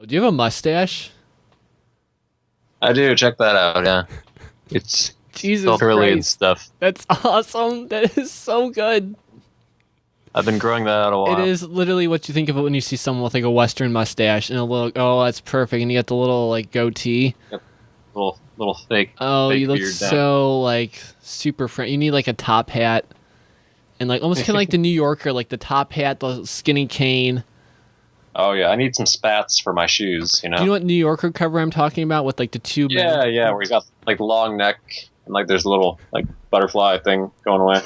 Do you have a mustache? I do. Check that out. Yeah, it's Jesus curly and Christ. stuff. That's awesome. That is so good. I've been growing that out a It while. is literally what you think of it when you see someone with like a Western mustache and a little. Oh, that's perfect. And you got the little like goatee. Yep. Little fake. Oh, fake you look beard down. so like super friendly. You need like a top hat and like almost kind of like the New Yorker, like the top hat, the skinny cane. Oh yeah, I need some spats for my shoes. You know. Do you know what New Yorker cover I'm talking about with like the two men? Yeah, where he's got like long neck and like there's a little like butterfly thing going away.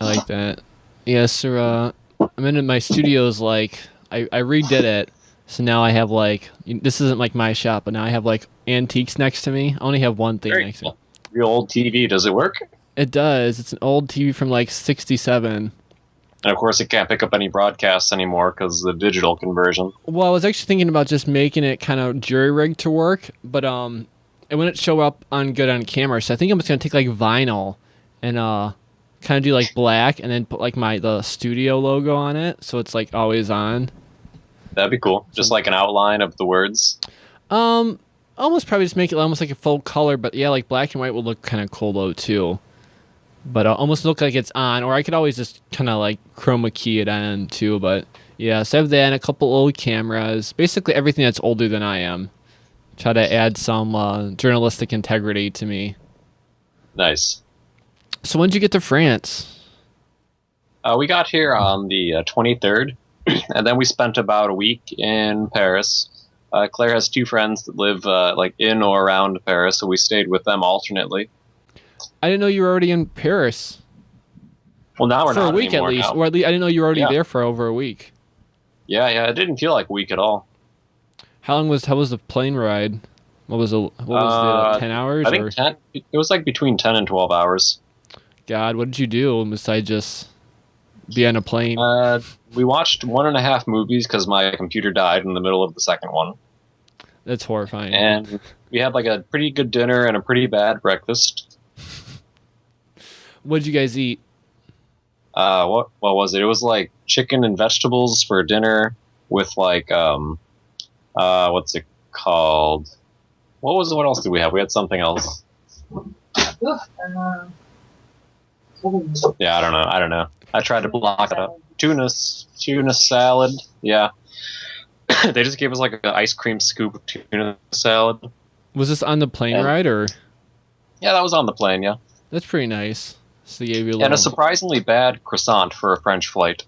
I like that. Yeah, so I'm in my studio's like I redid it. So now I have like this isn't like my shop, but now I have like antiques next to me. I only have one thing Very next to cool. me. Real old TV. Does it work? It does. It's an old TV from like '67. And of course, it can't pick up any broadcasts anymore because the digital conversion. Well, I was actually thinking about just making it kind of jury rigged to work, but it wouldn't show up on good on camera. So I think I'm just gonna take like vinyl and kind of do like black and then put like the studio logo on it, so it's like always on. That'd be cool. Just like an outline of the words. Almost probably just make it almost like a full color, but yeah, like black and white would look kind of cool though too. But almost look like it's on, or I could always just kind of like chroma key it on too. But yeah, so I have that and a couple old cameras, basically everything that's older than I am. Try to add some journalistic integrity to me. Nice. So when did you get to France? We got here on the 23rd, and then we spent about a week in Paris. Claire has two friends that live like in or around Paris, so we stayed with them alternately. I didn't know you were already in Paris. Well, now we're For not a week at anymore least, now. or at least I didn't know you were already Yeah. there for over a week. Yeah, it didn't feel like a week at all. How was the plane ride? What was the 10 hours? I think or? 10. It was like between 10 and 12 hours. God, what did you do besides just be on a plane? We watched 1.5 movies because my computer died in the middle of the second one. That's horrifying. And we had like a pretty good dinner and a pretty bad breakfast. What did you guys eat? What was it? It was like chicken and vegetables for dinner with like what's it called? What else did we have? We had something else. Yeah, I don't know. I tried to block it up. Tuna salad. Yeah. They just gave us like an ice cream scoop of tuna salad. Was this on the plane And- ride or? Yeah, that was on the plane, yeah. That's pretty nice. So they gave you a And little. a surprisingly bad croissant for a French flight.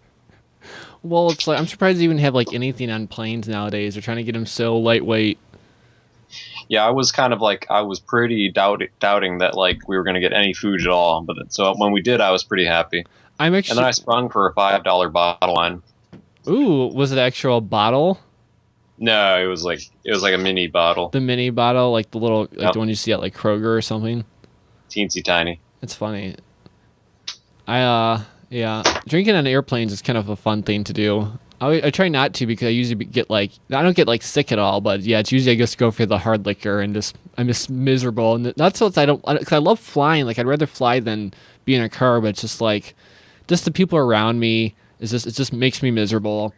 Well, it's like I'm surprised they even have like anything on planes nowadays. They're trying to get them so lightweight. Yeah, I was kind of like, I was pretty doubting that like we were going to get any food at all. But so when we did, I was pretty happy. I'm And then actually. I sprung for a $5 bottle wine. Ooh, was it actual bottle? No, it was like a mini bottle, The mini bottle, like the little, like Yep. the one you see at like Kroger or something. teensy tiny. It's funny. Yeah, drinking on airplanes is kind of a fun thing to do. I try not to because I usually get like I don't get like sick at all, but yeah, it's usually I just go for the hard liquor and I'm just miserable. And that's what I don't because I love flying. Like I'd rather fly than be in a car, but it's just like just the people around me is just it just makes me miserable.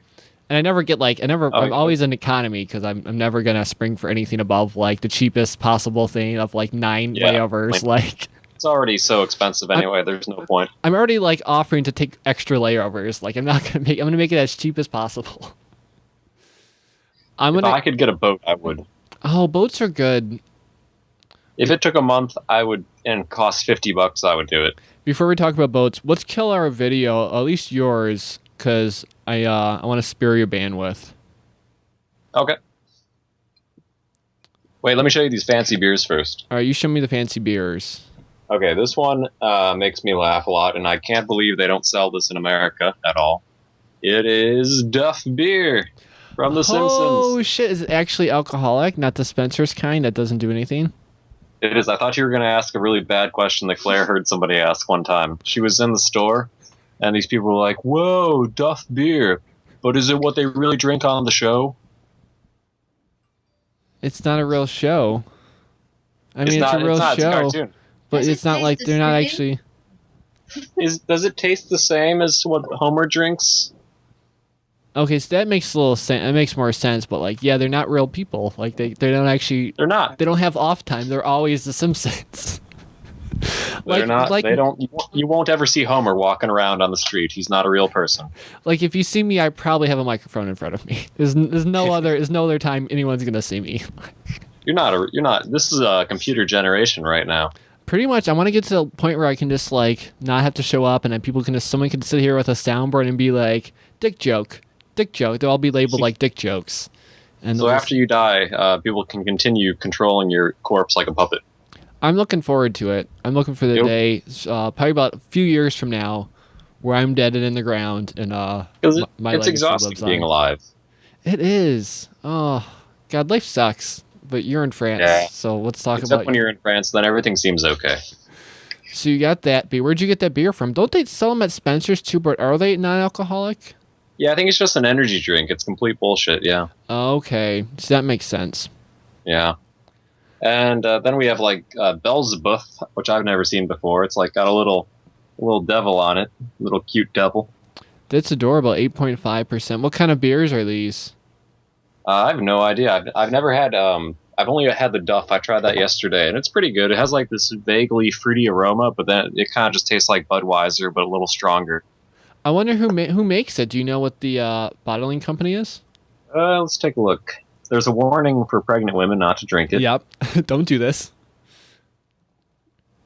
And I never get like I'm yeah. always in economy because I'm never gonna spring for anything above like the cheapest possible thing of like 9 Yeah, layovers. Like It's already so expensive anyway. There's no point. I'm already like offering to take extra layovers. Like I'm gonna make it as cheap as possible. If I could get a boat, I would. Oh, boats are good. If it took a month, I would, and cost $50, I would do it. Before we talk about boats, let's kill our video, at least yours, because I want to spare your bandwidth. Okay. Wait, let me show you these fancy beers first. All right, you show me the fancy beers. Okay, this one makes me laugh a lot, and I can't believe they don't sell this in America at all. It is Duff Beer from The Oh Simpsons. shit! Is it actually alcoholic, not the Spencer's kind that doesn't do anything? It is. I thought you were going to ask a really bad question that Claire heard somebody ask one time. She was in the store, and these people were like, "Whoa, Duff Beer, but is it what they really drink on the show?" It's not a real show. I mean, it's a real It's a show, cartoon. but Does it it's not taste like the they're not same? actually. Does it taste the same as what Homer drinks? Okay, so that makes a little sense. It makes more sense. But like, yeah, they're not real people. Like they don't actually. They're not. They don't have off time. They're always the Simpsons. They're not. They don't. You won't ever see Homer walking around on the street. He's not a real person. Like if you see me, I probably have a microphone in front of me. There's no other time anyone's gonna see me. You're not. This is a computer generation right now. Pretty much, I want to get to the point where I can just like not have to show up, and then someone can sit here with a soundboard and be like, "Dick joke, dick joke." They'll all be labeled like dick jokes. And so after you die, people can continue controlling your corpse like a puppet. I'm looking forward to it. I'm looking for the day, probably about a few years from now, where I'm dead and in the ground, and my it's exhausting being alive. It is. Oh God, life sucks. But you're in France, so let's talk Except about. when you're in France, then everything seems okay. So you got that beer. Where'd you get that beer from? Don't they sell them at Spencer's too? But are they non-alcoholic? Yeah, I think it's just an energy drink. It's complete bullshit. Yeah. Okay, so that makes sense. Yeah. And then we have like Belzebuth, which I've never seen before. It's like got a little devil on it, little cute devil. That's adorable. 8.5%. What kind of beers are these? I have no idea. I've never had. I've only had the Duff. I tried that yesterday, and it's pretty good. It has like this vaguely fruity aroma, but then it kind of just tastes like Budweiser, but a little stronger. I wonder who makes it. Do you know what the bottling company is? Let's take a look. There's a warning for pregnant women not to drink it. Yep. Don't do this.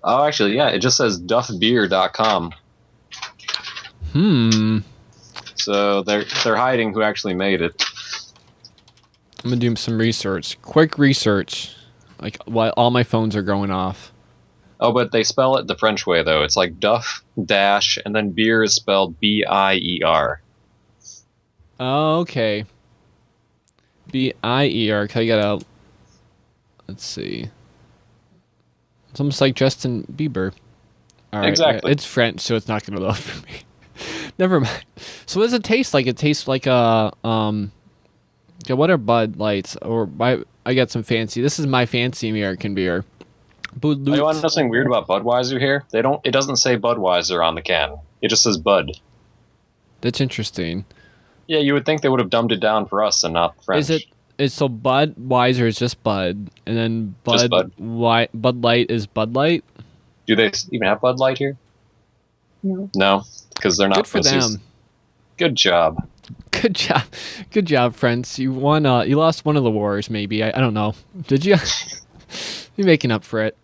Oh, actually, yeah. It just says duffbeer.com. So they're hiding who actually made it. I'm gonna do some research. Quick research. Like while all my phones are going off. Oh, but they spell it the French way though. It's like Duff dash and then beer is spelled B-I-E-R. Oh, okay. B-I-E-R. I gotta. Let's see. It's almost like Justin Bieber. All right, exactly. It's French, so it's not gonna load for me. Never mind. So what does it taste like? It tastes like a Yeah, what are Bud Lights? I got some fancy. This is my fancy American beer. You want to know something weird about Budweiser here? It doesn't say Budweiser on the can. It just says Bud. That's interesting. Yeah, you would think they would have dumbed it down for us and not the French. So Budweiser is just Bud, and then Bud Light is Bud Light? Do they even have Bud Light here? No, because they're not. Good for them. Good job. Good job, friends. You won. You lost one of the wars, maybe. I don't know. Did you? You're making up for it.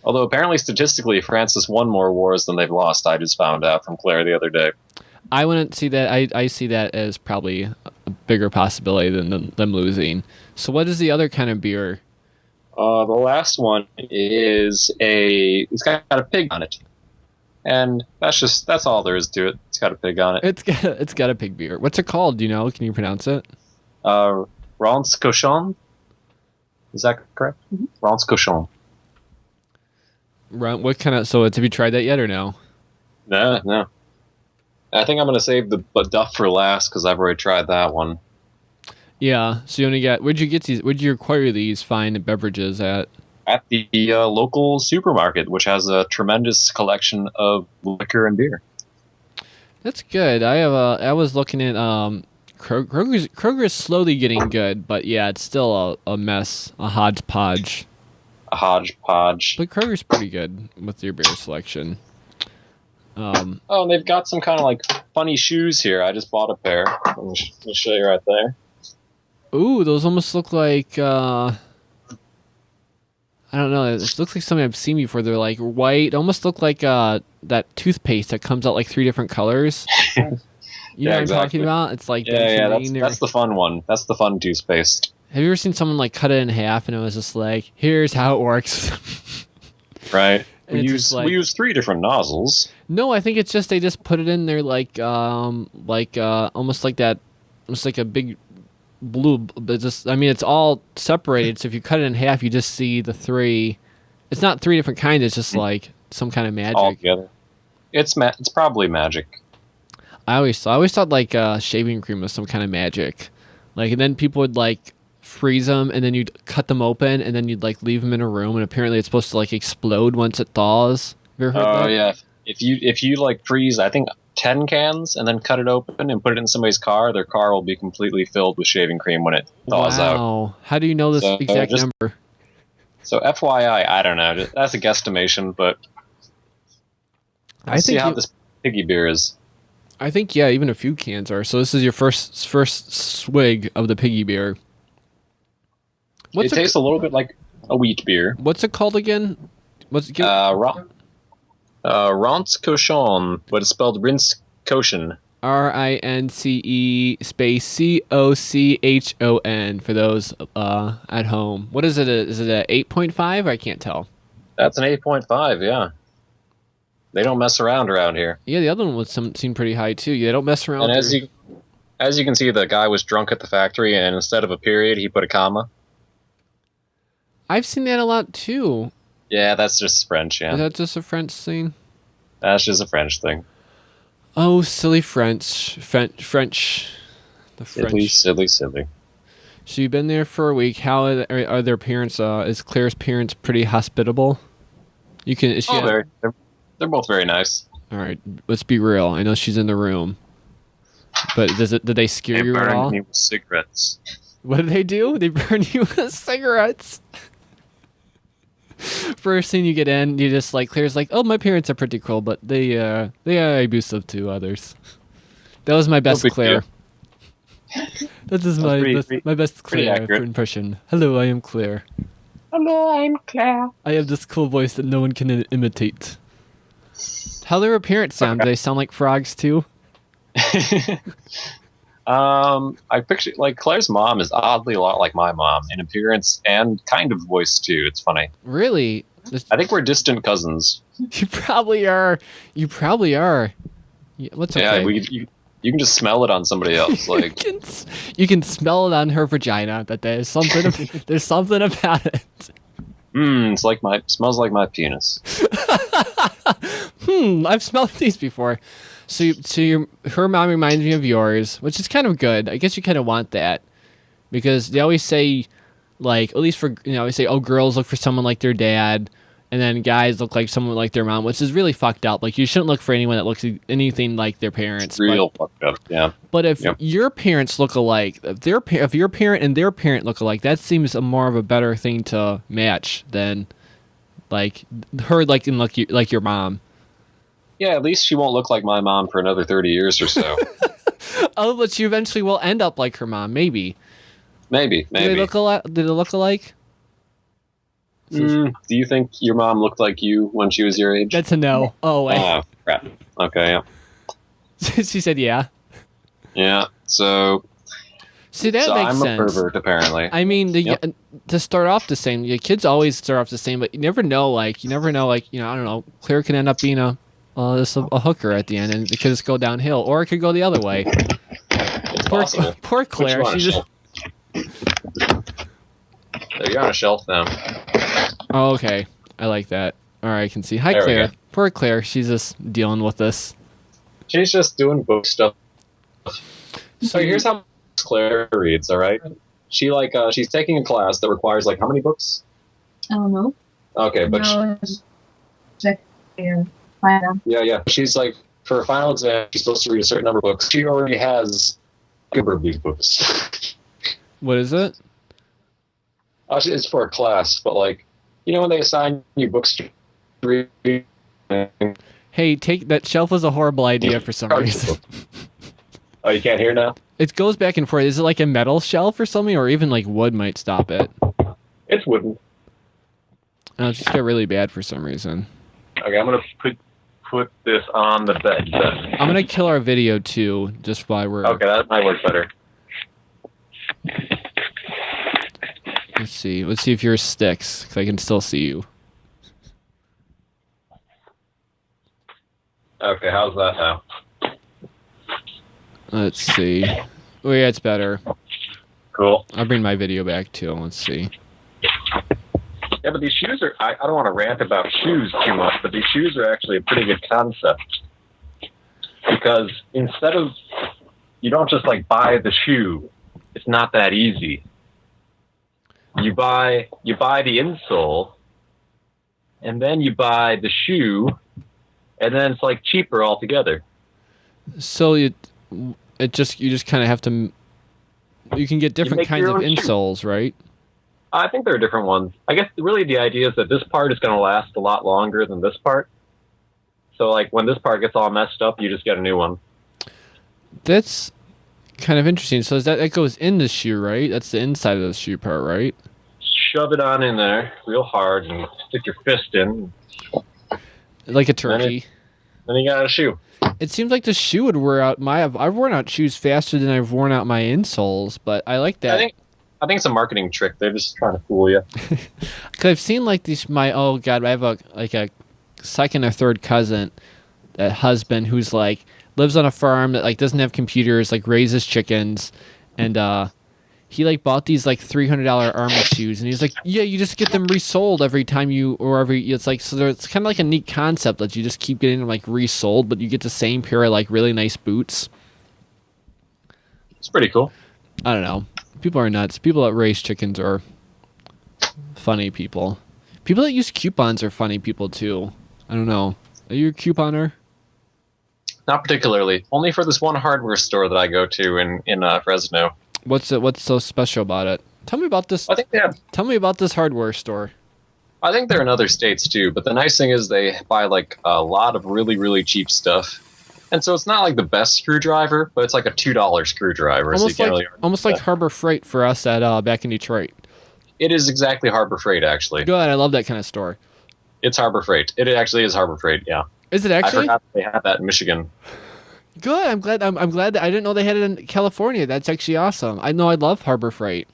Although apparently, statistically, France has won more wars than they've lost. I just found out from Claire the other day. I wouldn't see that. I see that as probably a bigger possibility than them losing. So, what is the other kind of beer? The last one is it's got a pig on it. And that's all there is to it. It's got a pig on it. It's got a pig beer. What's it called? Do you know? Can you pronounce it? Rance Cochon. Is that correct? Mm-hmm. Rance Cochon. What kind of? So have you tried that yet or no? No. I think I'm gonna save the Duff for last because I've already tried that one. Yeah. So you only got. Where'd you get these? Where'd you acquire these fine beverages at? At the local supermarket, which has a tremendous collection of liquor and beer. That's good. I was looking at Kroger's slowly getting good, but yeah, it's still a mess, a hodgepodge. A hodgepodge. But Kroger's pretty good with their beer selection. And they've got some kind of like funny shoes here. I just bought a pair. Let me show you right there. Ooh, those almost look like I don't know. It looks like something I've seen before. They're like white, almost look like that toothpaste that comes out like 3 different colors. You know what I'm talking about? It's like that's the fun one. That's the fun toothpaste. Have you ever seen someone like cut it in half and it was just like, here's how it works? Right. We use 3 different nozzles. No, I think it's just they just put it in there like almost like that, almost like a big blue, but just it's all separated. So if you cut it in half, you just see the 3. It's not 3 different kinds. It's just like some kind of magic. All together. It's probably magic. I always thought like shaving cream was some kind of magic. Like, and then people would like freeze them, and then you'd cut them open, and then you'd like leave them in a room, and apparently it's supposed to like explode once it thaws. Have you ever heard that? Yeah. If you like freeze, I think 10 cans and then cut it open and put it in somebody's car, their car will be completely filled with shaving cream when it thaws out. Wow. How do you know this exact number? So FYI, I don't know. That's a guesstimation, but let's see how this piggy beer is. I think, yeah, even a few cans are. So this is your first swig of the piggy beer. It tastes a little bit like a wheat beer. What's it called again? What's it called? Rince Cochon, but it's spelled Rince Cochon. RINCE space COCHON for those at home. What is it? Is it a 8.5? I can't tell. That's an 8.5, yeah. They don't mess around here. Yeah, the other one seemed pretty high too. Yeah, they don't mess around. And as you can see, the guy was drunk at the factory, and instead of a period, he put a comma. I've seen that a lot too. Yeah, that's just French, yeah. Is that just a French thing? That's just a French thing. Oh, silly French. The French. Silly. So you've been there for a week. How are their parents? Is Claire's parents pretty hospitable? They're both very nice. All right, let's be real. I know she's in the room, but did they scare you at all? They burned me with cigarettes. What did they do? They burned you with cigarettes. First thing you get in, you just Claire's like, oh, my parents are pretty cool, but they are abusive to others. That was my best Claire. That is my best Claire impression. Hello, I am Claire. Hello, I'm Claire. I have this cool voice that no one can imitate. How do their parents sound? Do they sound like frogs too? I picture Claire's mom is oddly a lot like my mom in appearance and kind of voice too. It's funny. Really? I think we're distant cousins. You probably are. Yeah, what's okay? Yeah, you can just smell it on somebody else. You can smell it on her vagina. That there's something about it. Smells like my penis. I've smelled these before. So her mom reminds me of yours, which is kind of good. I guess you kind of want that because they always say, at least for they say, oh, girls look for someone like their dad, and then guys look like someone like their mom, which is really fucked up. You shouldn't look for anyone that looks anything like their parents. Real fucked up, yeah. But if your parents look alike, if your parent and their parent look alike, that seems more of a better thing to match than her looking like your mom. Yeah, at least she won't look like my mom for another 30 years or so. Oh, but she eventually will end up like her mom, maybe. Maybe. Did they look alike? Do you think your mom looked like you when she was your age? That's a no. Oh, wait. Oh, crap. Okay, yeah. She said yeah. Yeah, so... See, that makes I'm sense. I'm a pervert, apparently. I mean, to start off the same, kids always start off the same, but you never know, I don't know, Claire can end up being a hooker at the end, and it could just go downhill, or it could go the other way. Poor Claire. She just... There, you're on a shelf now. Oh, okay. I like that. All right, I can see. Hi, Claire. Poor Claire. She's just dealing with this. She's just doing book stuff. So here's how Claire reads, all right? She's taking a class that requires, how many books? I don't know. Okay, but... No, check your final. Yeah. She's for a final exam, she's supposed to read a certain number of books. She already has a number of these books. What is it? It's for a class, but when they assign you books to read. Hey, that shelf was a horrible idea for some reason. Oh, you can't hear now? It goes back and forth. Is it like a metal shelf or something, or even wood might stop it? It's wooden. Oh, it just got really bad for some reason. Okay, I'm gonna put this on the bed. I'm gonna kill our video too, just while we're. Okay, that might work better. Let's see if yours sticks, because I can still see you. Okay, how's that now? Let's see. Oh yeah, it's better. Cool. I'll bring my video back too. Let's see. Yeah, but these shoes are... I don't want to rant about shoes too much, but these shoes are actually a pretty good concept. Because instead of... You don't just, buy the shoe. It's not that easy. You buy the insole, and then you buy the shoe, and then it's, cheaper altogether. So it just you just kind of have to. You can get different make kinds your of own shoe. insoles, right? I think there are different ones. I guess really the idea is that this part is going to last a lot longer than this part. So like when this part gets all messed up, you just get a new one. That's kind of interesting. So that goes in the shoe, right? That's the inside of the shoe part, right? Shove it on in there real hard and stick your fist in. Like a turkey. Then you got a shoe. It seems like the shoe would wear out I've worn out shoes faster than I've worn out my insoles, but I like that. I think it's a marketing trick. They're just trying to fool you. Cause I've seen like these. Oh god, I have a second or third cousin, that husband who's like lives on a farm that like doesn't have computers, like raises chickens, and he like bought these like $300 army shoes, and he's like, yeah, you just get them resold every time it's like, so it's kind of like a neat concept that you just keep getting them like resold, but you get the same pair of like really nice boots. It's pretty cool. I don't know. People are nuts. People that raise chickens are funny people. People that use coupons are funny people too. I don't know. Are you a couponer? Not particularly. Only for this one hardware store that I go to in Fresno. What's so special about it? Tell me about this. Tell me about this hardware store. I think they're in other states too, but the nice thing is they buy like a lot of really, really cheap stuff. And so it's not like the best screwdriver, but it's like a $2 screwdriver. Almost like Harbor Freight for us at back in Detroit. It is exactly Harbor Freight, actually. Good, I love that kind of store. It's Harbor Freight. It actually is Harbor Freight, yeah. Is it actually? I forgot they had that in Michigan. Good, I'm glad that I didn't know they had it in California. That's actually awesome. I know I love Harbor Freight.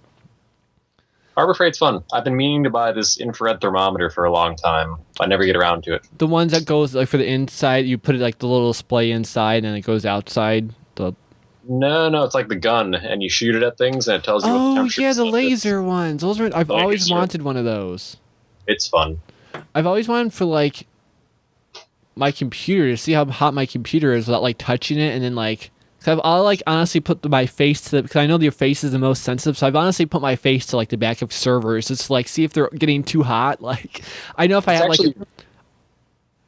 Harbor Freight's fun. I've been meaning to buy this infrared thermometer for a long time. I never get around to it. The ones that goes like for the inside, you put it like the little display inside, and it goes outside. No, it's like the gun, and you shoot it at things, and it tells you what the temperature yeah, is. the laser ones. Those are. I've always wanted one of those. It's fun. I've always wanted for like my computer to see how hot my computer is without like touching it, and then like. Cause I'll like honestly put my face to because I know your face is the most sensitive, so I've honestly put my face to like the back of servers just to, like see if they're getting too hot. Like I know if I have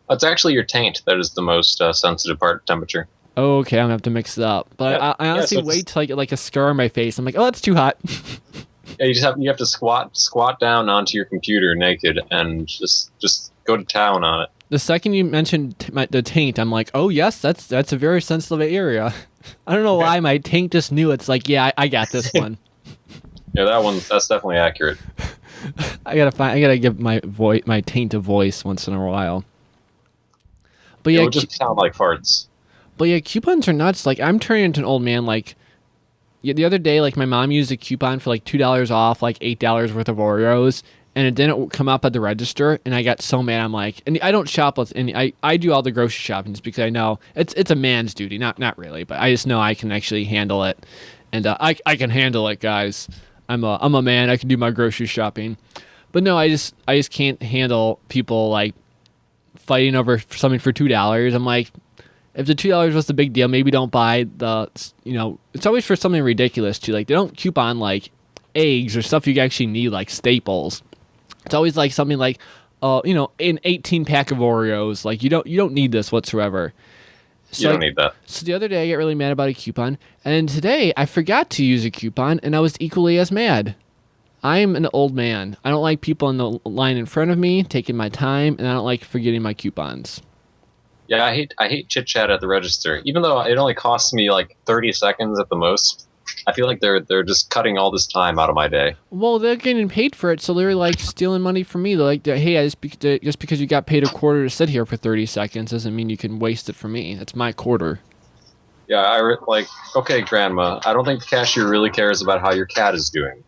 it's actually your taint that is the most sensitive part of temperature. Oh, okay, I'm gonna have to mix it up. But I honestly wait till I get like a scar on my face. I'm like, oh, that's too hot. Yeah, you have to squat down onto your computer naked and just go to town on it. The second you mentioned the taint, I'm like, oh yes, that's a very sensitive area. I don't know why my taint just knew. It's like, yeah, I got this one. Yeah, that's definitely accurate. I gotta give my taint a voice once in a while. But yeah, it'll just sound like farts. But yeah, coupons are nuts. Like I'm turning into an old man. Like the other day, like my mom used a coupon for like $2 off, like $8 worth of Oreos. And it didn't come up at the register, and I got so mad. I'm like, and I don't shop with any. I do all the grocery shopping just because I know it's a man's duty, not really, but I just know I can actually handle it, and I can handle it, guys. I'm a man. I can do my grocery shopping, but no, I just can't handle people like fighting over something for $2. I'm like, if the $2 was the big deal, maybe don't buy it's always for something ridiculous too. Like they don't coupon like eggs or stuff you actually need, like staples. It's always like something like, an 18-pack of Oreos. Like you don't need this whatsoever. So you don't need that. So the other day I got really mad about a coupon, and today I forgot to use a coupon, and I was equally as mad. I'm an old man. I don't like people in the line in front of me taking my time, and I don't like forgetting my coupons. Yeah, I hate chit chat at the register, even though it only costs me like 30 seconds at the most. I feel like they're just cutting all this time out of my day. Well, they're getting paid for it, so they're like stealing money from me. They're like, hey, just because you got paid a quarter to sit here for 30 seconds doesn't mean you can waste it from me. That's my quarter. Yeah, okay, Grandma, I don't think the cashier really cares about how your cat is doing.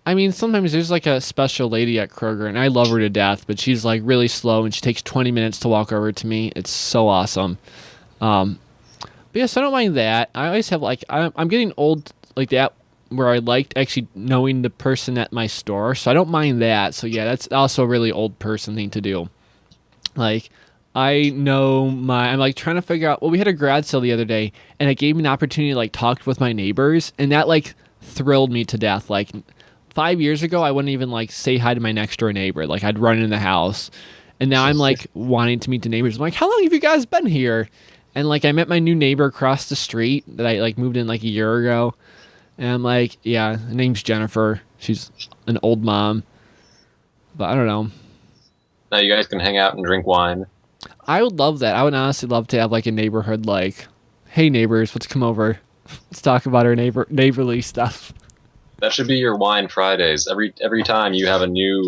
I mean, sometimes there's like a special lady at Kroger, and I love her to death, but she's like really slow, and she takes 20 minutes to walk over to me. It's so awesome. But yes, I don't mind that. I always have I'm getting old like that where I liked actually knowing the person at my store, so I don't mind that. So yeah, that's also a really old person thing to do. Like I'm like trying to figure out. Well, we had a garage sale the other day, and it gave me an opportunity to like talk with my neighbors, and that like thrilled me to death. Like 5 years ago, I wouldn't even like say hi to my next door neighbor. Like I'd run in the house, and now I'm like wanting to meet the neighbors. I'm like, how long have you guys been here? And like I met my new neighbor across the street that I like moved in like a year ago. And I'm like, yeah, her name's Jennifer. She's an old mom. But I don't know. Now you guys can hang out and drink wine. I would love that. I would honestly love to have like a neighborhood like, hey neighbors, let's come over. Let's talk about our neighborly stuff. That should be your wine Fridays. Every time you have a new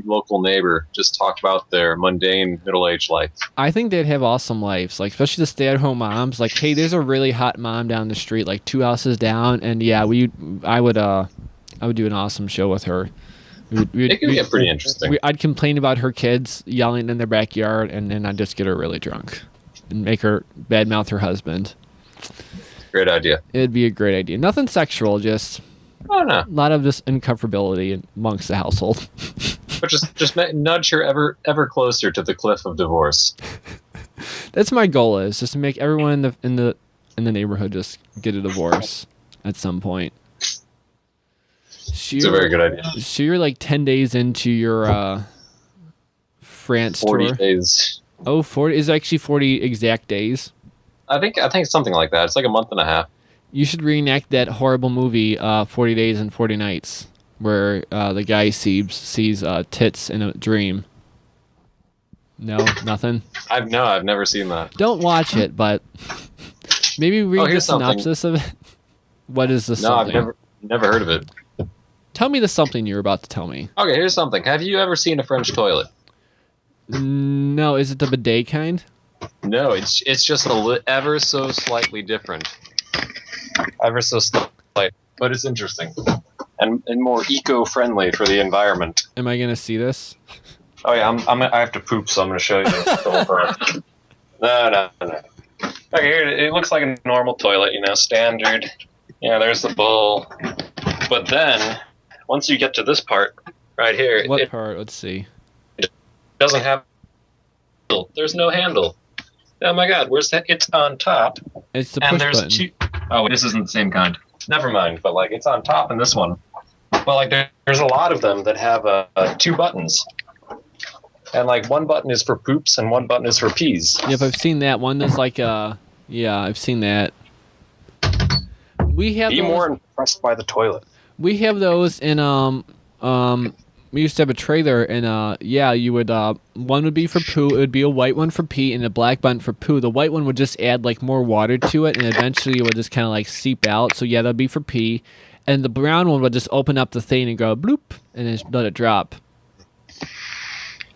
local neighbor, just talk about their mundane middle-aged life. I think they'd have awesome lives, like especially the stay-at-home moms. Like, hey, there's a really hot mom down the street, like 2 houses down, and yeah, I would do an awesome show with her. It could get pretty interesting. I'd complain about her kids yelling in their backyard, and then I'd just get her really drunk and make her badmouth her husband. Great idea. It'd be a great idea. Nothing sexual, just Oh no. a lot of just uncomfortability amongst the household. But just nudge her ever closer to the cliff of divorce. That's my goal, is just to make everyone in the neighborhood just get a divorce at some point. It's a very good idea. So you're like 10 days into your France 40 tour. days. Oh, 40 is actually 40 exact days. I think it's something like that. It's like a month and a half. You should reenact that horrible movie, 40 Days and 40 Nights, where the guy sees tits in a dream. No, nothing? I've never seen that. Don't watch it, but maybe read the here's synopsis of it. What is this? No, something? I've never heard of it. Tell me the something you're about to tell me. Okay, here's something. Have you ever seen a French toilet? No, is it the bidet kind? No, it's just ever so slightly different. Ever so slight, but it's interesting and more eco-friendly for the environment. Am I gonna see this? Oh yeah, I have to poop, so I'm gonna show you the whole part. No. Okay, here it looks like a normal toilet, standard. Yeah, there's the bowl. But then, once you get to this part right here, What part? Let's see. it doesn't have. There's no handle. Oh my God, where's that? It's on top. It's the And push there's button. two. Oh, this isn't the same kind. Never mind. But like, it's on top in this one. But like, there's a lot of them that have 2 buttons, and like one button is for poops and one button is for pees. Yep, I've seen that one. That's like yeah, I've seen that. We have Be those, more impressed by the toilet. we have those in we used to have a trailer, and yeah, you would one would be for poo, it would be a white one for pee and a black button for poo. The white one would just add like more water to it, and eventually it would just kind of like seep out. So yeah, that'd be for pee, and the brown one would just open up the thing and go bloop, and then let it drop.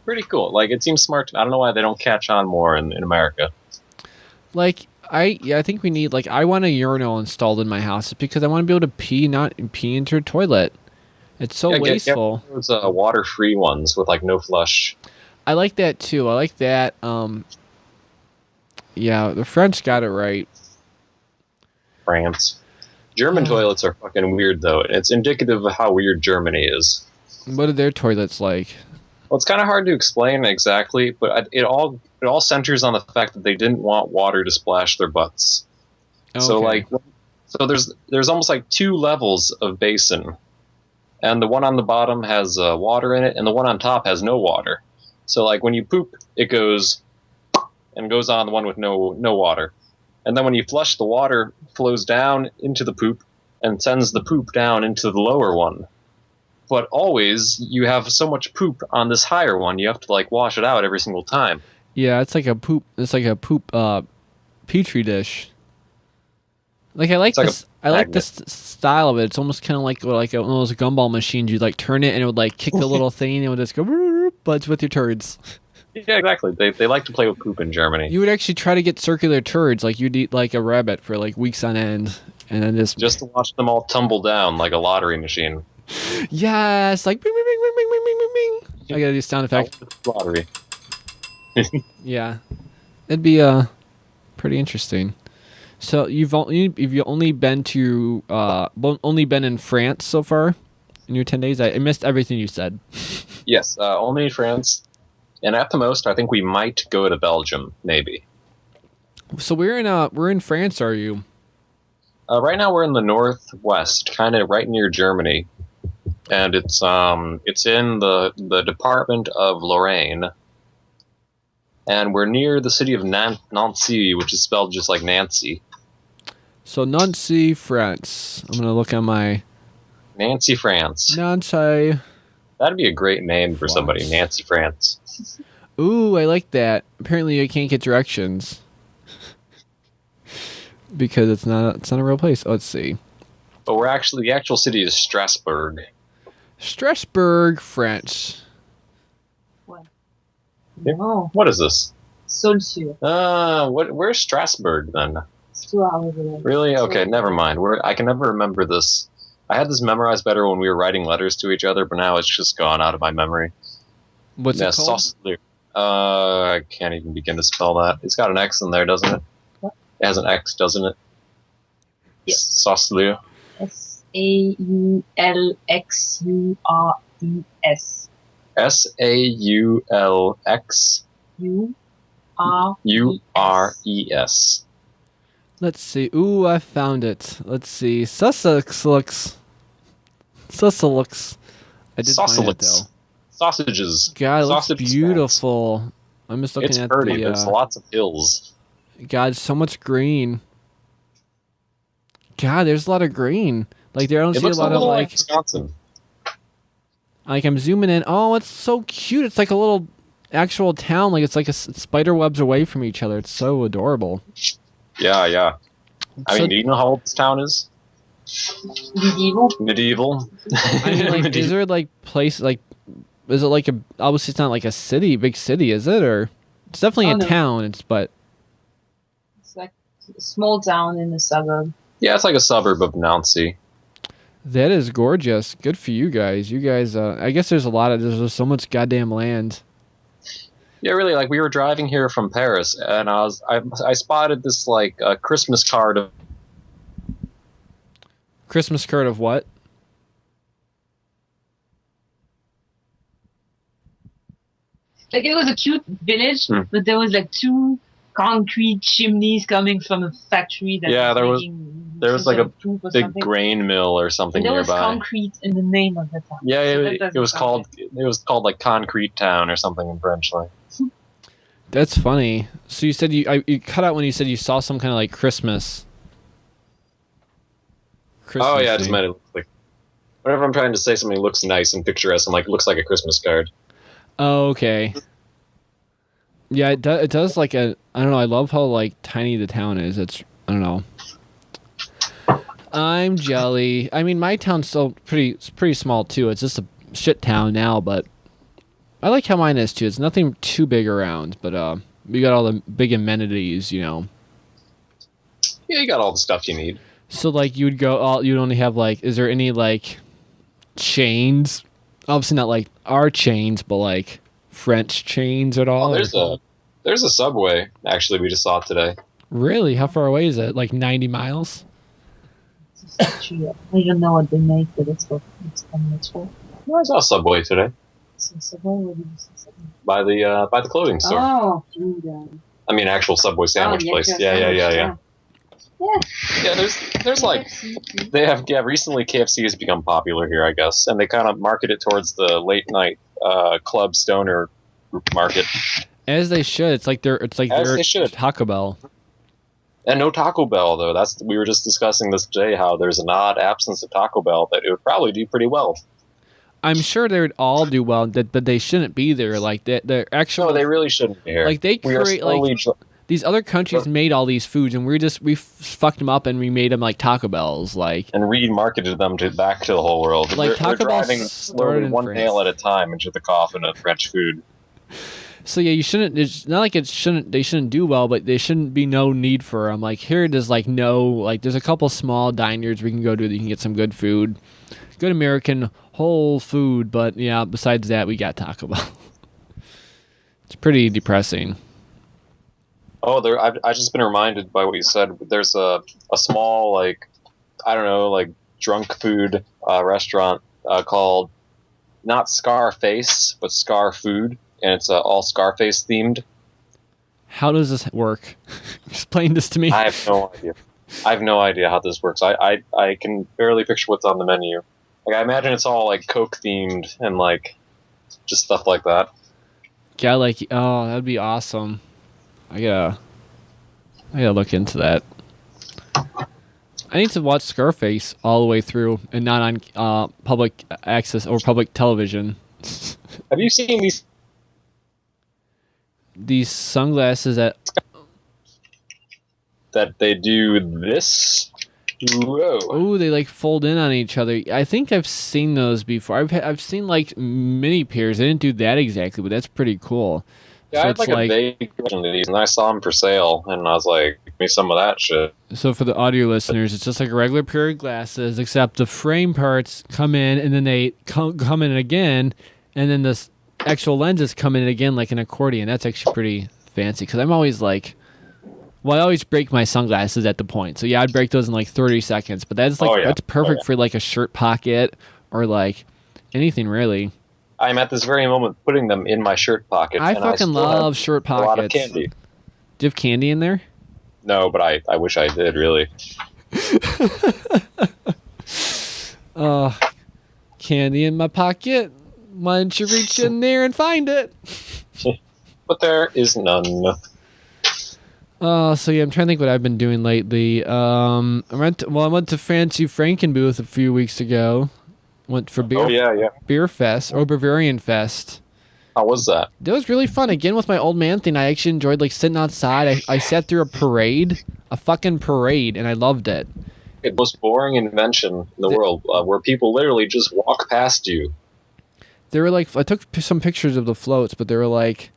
Pretty cool. Like, it seems smart. I don't know why they don't catch on more in America. Like I think we need, like, I want a urinal installed in my house because I want to be able to pee, not pee into a toilet. It's so wasteful. Get those water-free ones with like no flush. I like that too. I like that. Yeah, the French got it right. France. German toilets are fucking weird though. It's indicative of how weird Germany is. What are their toilets like? Well, it's kind of hard to explain exactly, but it all centers on the fact that they didn't want water to splash their butts. So Okay. there's almost like 2 levels of basin, and the one on the bottom has water in it, and the one on top has no water. So like when you poop, it goes and goes on the one with no water, and then when you flush, the water flows down into the poop and sends the poop down into the lower one. But always, you have so much poop on this higher one, you have to like wash it out every single time. Yeah, it's like a poop. It's like a poop petri dish. Like I like like this. I like this style of it. It's almost kind of like one of those gumball machines. You like turn it and it would like kick the little thing and it would just go. But it's with your turds. Yeah, exactly. They like to play with poop in Germany. You would actually try to get circular turds. Like you'd eat like a rabbit for like weeks on end, and then Just to watch them all tumble down like a lottery machine. yes, like bing bing bing bing bing bing bing bing. I gotta do sound effect. Lottery. Yeah, it'd be pretty interesting. So you've only been to only been in France so far in your 10 days. I missed everything you said. Yes, only France. And at the most, I think we might go to Belgium, maybe. So we're in France. Are you? Right now, we're in the northwest, kind of right near Germany, and it's in the department of Lorraine. and we're near the city of Nancy, which is spelled just like Nancy. So Nancy, France. I'm gonna look on my Nancy, France. Nancy. That'd be a great name for somebody, France. Nancy, France. Ooh, I like that. Apparently, I can't get directions because it's not a real place. Oh, let's see. But the actual city is Strasbourg. Strasbourg, France. No. What is this? Solsur. Where's Strasbourg then? It's 2 hours away. Really? Okay, never mind. I can never remember this. I had this memorized better when we were writing letters to each other, but now it's just gone out of my memory. What's it called? Sauceleur. I can't even begin to spell that. It's got an X in there, doesn't it? What? It has an X, doesn't it? Yep. Sauceleur. Saulxures. Saulxures. Let's see. Ooh, I found it. Let's see. Sussex looks. I did find it though. Sausages. God, it looks Sausage beautiful. I'm just looking It's at pretty. the. There's lots of hills. God, so much green. God, there's a lot of green. Like there, I don't It see a looks lot of like. Wisconsin. Like I'm zooming in. Oh, it's so cute. It's like a little actual town. Like it's like spider webs away from each other. It's so adorable. Yeah. I So- mean, do you know how old this town is? Medieval. I mean, like, is there like place like? Is it like a? Obviously, it's not like a big city, is it? Or it's definitely a no. town. But It's like a small town in the suburb. Yeah, it's like a suburb of Nancy. that is gorgeous. Good for you guys. You guys. I guess there's there's so much goddamn land. Yeah, really. Like we were driving here from Paris, and I spotted this like Christmas card of. Christmas card of what? Like it was a cute village, but there was like 2 concrete chimneys coming from a factory that Yeah, there was like a big something. grain mill or something And there was nearby. concrete in the name of the town. Yeah, So it was called like Concrete Town or something in French. Like. That's funny. So you said you cut out when you said you saw some kind of like Christmas. Oh yeah, I just thing. meant it looks like. Whenever I'm trying to say something looks nice and picturesque, I'm like, it looks like a Christmas card. Oh, okay. Yeah, it does like I don't know, I love how like tiny the town is. I don't know. I'm jelly. I mean, my town's still pretty small too. It's just a shit town now, but I like how mine is too. It's nothing too big around, but we got all the big amenities, you know. Yeah, you got all the stuff you need. So like you'd only have like, is there any like chains? Obviously not like our chains, but like French chains at all? There's a Subway. Actually, we just saw it today. Really? How far away is it? Like 90 miles? It's a factory. I don't know what they make, but it's what it's for. I saw a Subway today So Subway, what did you say? Subway? by the clothing store. Oh, food. I mean, actual Subway sandwich place. Yeah. Yeah. Yeah, there's like they have recently KFC has become popular here, I guess, and they kind of market it towards the late night club stoner market. As they should. It's like their they should. Taco Bell. And no Taco Bell though. We were just discussing this today how there's an odd absence of Taco Bell that it would probably do pretty well. I'm sure they would all do well, but they shouldn't be there. Like they're actually. No, they really shouldn't be here. Like they create like these other countries made all these foods, and we fucked them up and we made them like Taco Bells, like and remarketed them back to the whole world. Like we're Taco Bell driving started slowly in one France. nail at a time into the coffin of French food. So yeah, you shouldn't. It's not like they shouldn't do well, but there shouldn't be no need for them. Like here, there's like there's a couple small diners we can go to that you can get some good food, good American whole food. But yeah, besides that, we got Taco Bell. It's pretty depressing. Oh, I've just been reminded by what you said. There's a small like I don't know like drunk food restaurant called not Scarface but Scar Food. And it's all Scarface themed. How does this work? Explain this to me. I have no idea how this works. I can barely picture what's on the menu. Like I imagine it's all like Coke themed and like just stuff like that. Guy like, oh, that'd be awesome. I gotta look into that. I need to watch Scarface all the way through and not on public access or public television. Have you seen these sunglasses that they do this? Whoa. Oh, they like fold in on each other. I think I've seen those before. I've seen like mini pairs. They didn't do that exactly, but that's pretty cool. Yeah, So I had like a vague version of these, and I saw them for sale, and I was like, give me some of that shit. So for the audio listeners, it's just like a regular pair of glasses, except the frame parts come in, and then they come in again, and then the actual lenses come in again like an accordion. That's actually pretty fancy, because I'm always like, well, I always break my sunglasses at the point. So yeah, I'd break those in like 30 seconds, but that's like that's perfect for like a shirt pocket or like anything really. I'm at this very moment putting them in my shirt pocket. I fucking love shirt pockets. A lot of candy. Do you have candy in there? No, but I wish I did, really. Candy in my pocket. Why don't you reach in there and find it? But there is none. So yeah, I'm trying to think what I've been doing lately. I went to Fancy Frankenbooth a few weeks ago. Went for Beer Fest or Bavarian Fest. How was that? That was really fun. Again, with my old man thing, I actually enjoyed like sitting outside. I sat through a fucking parade, and I loved it. The most boring invention in the world, where people literally just walk past you. They were like, I took some pictures of the floats, but they were like,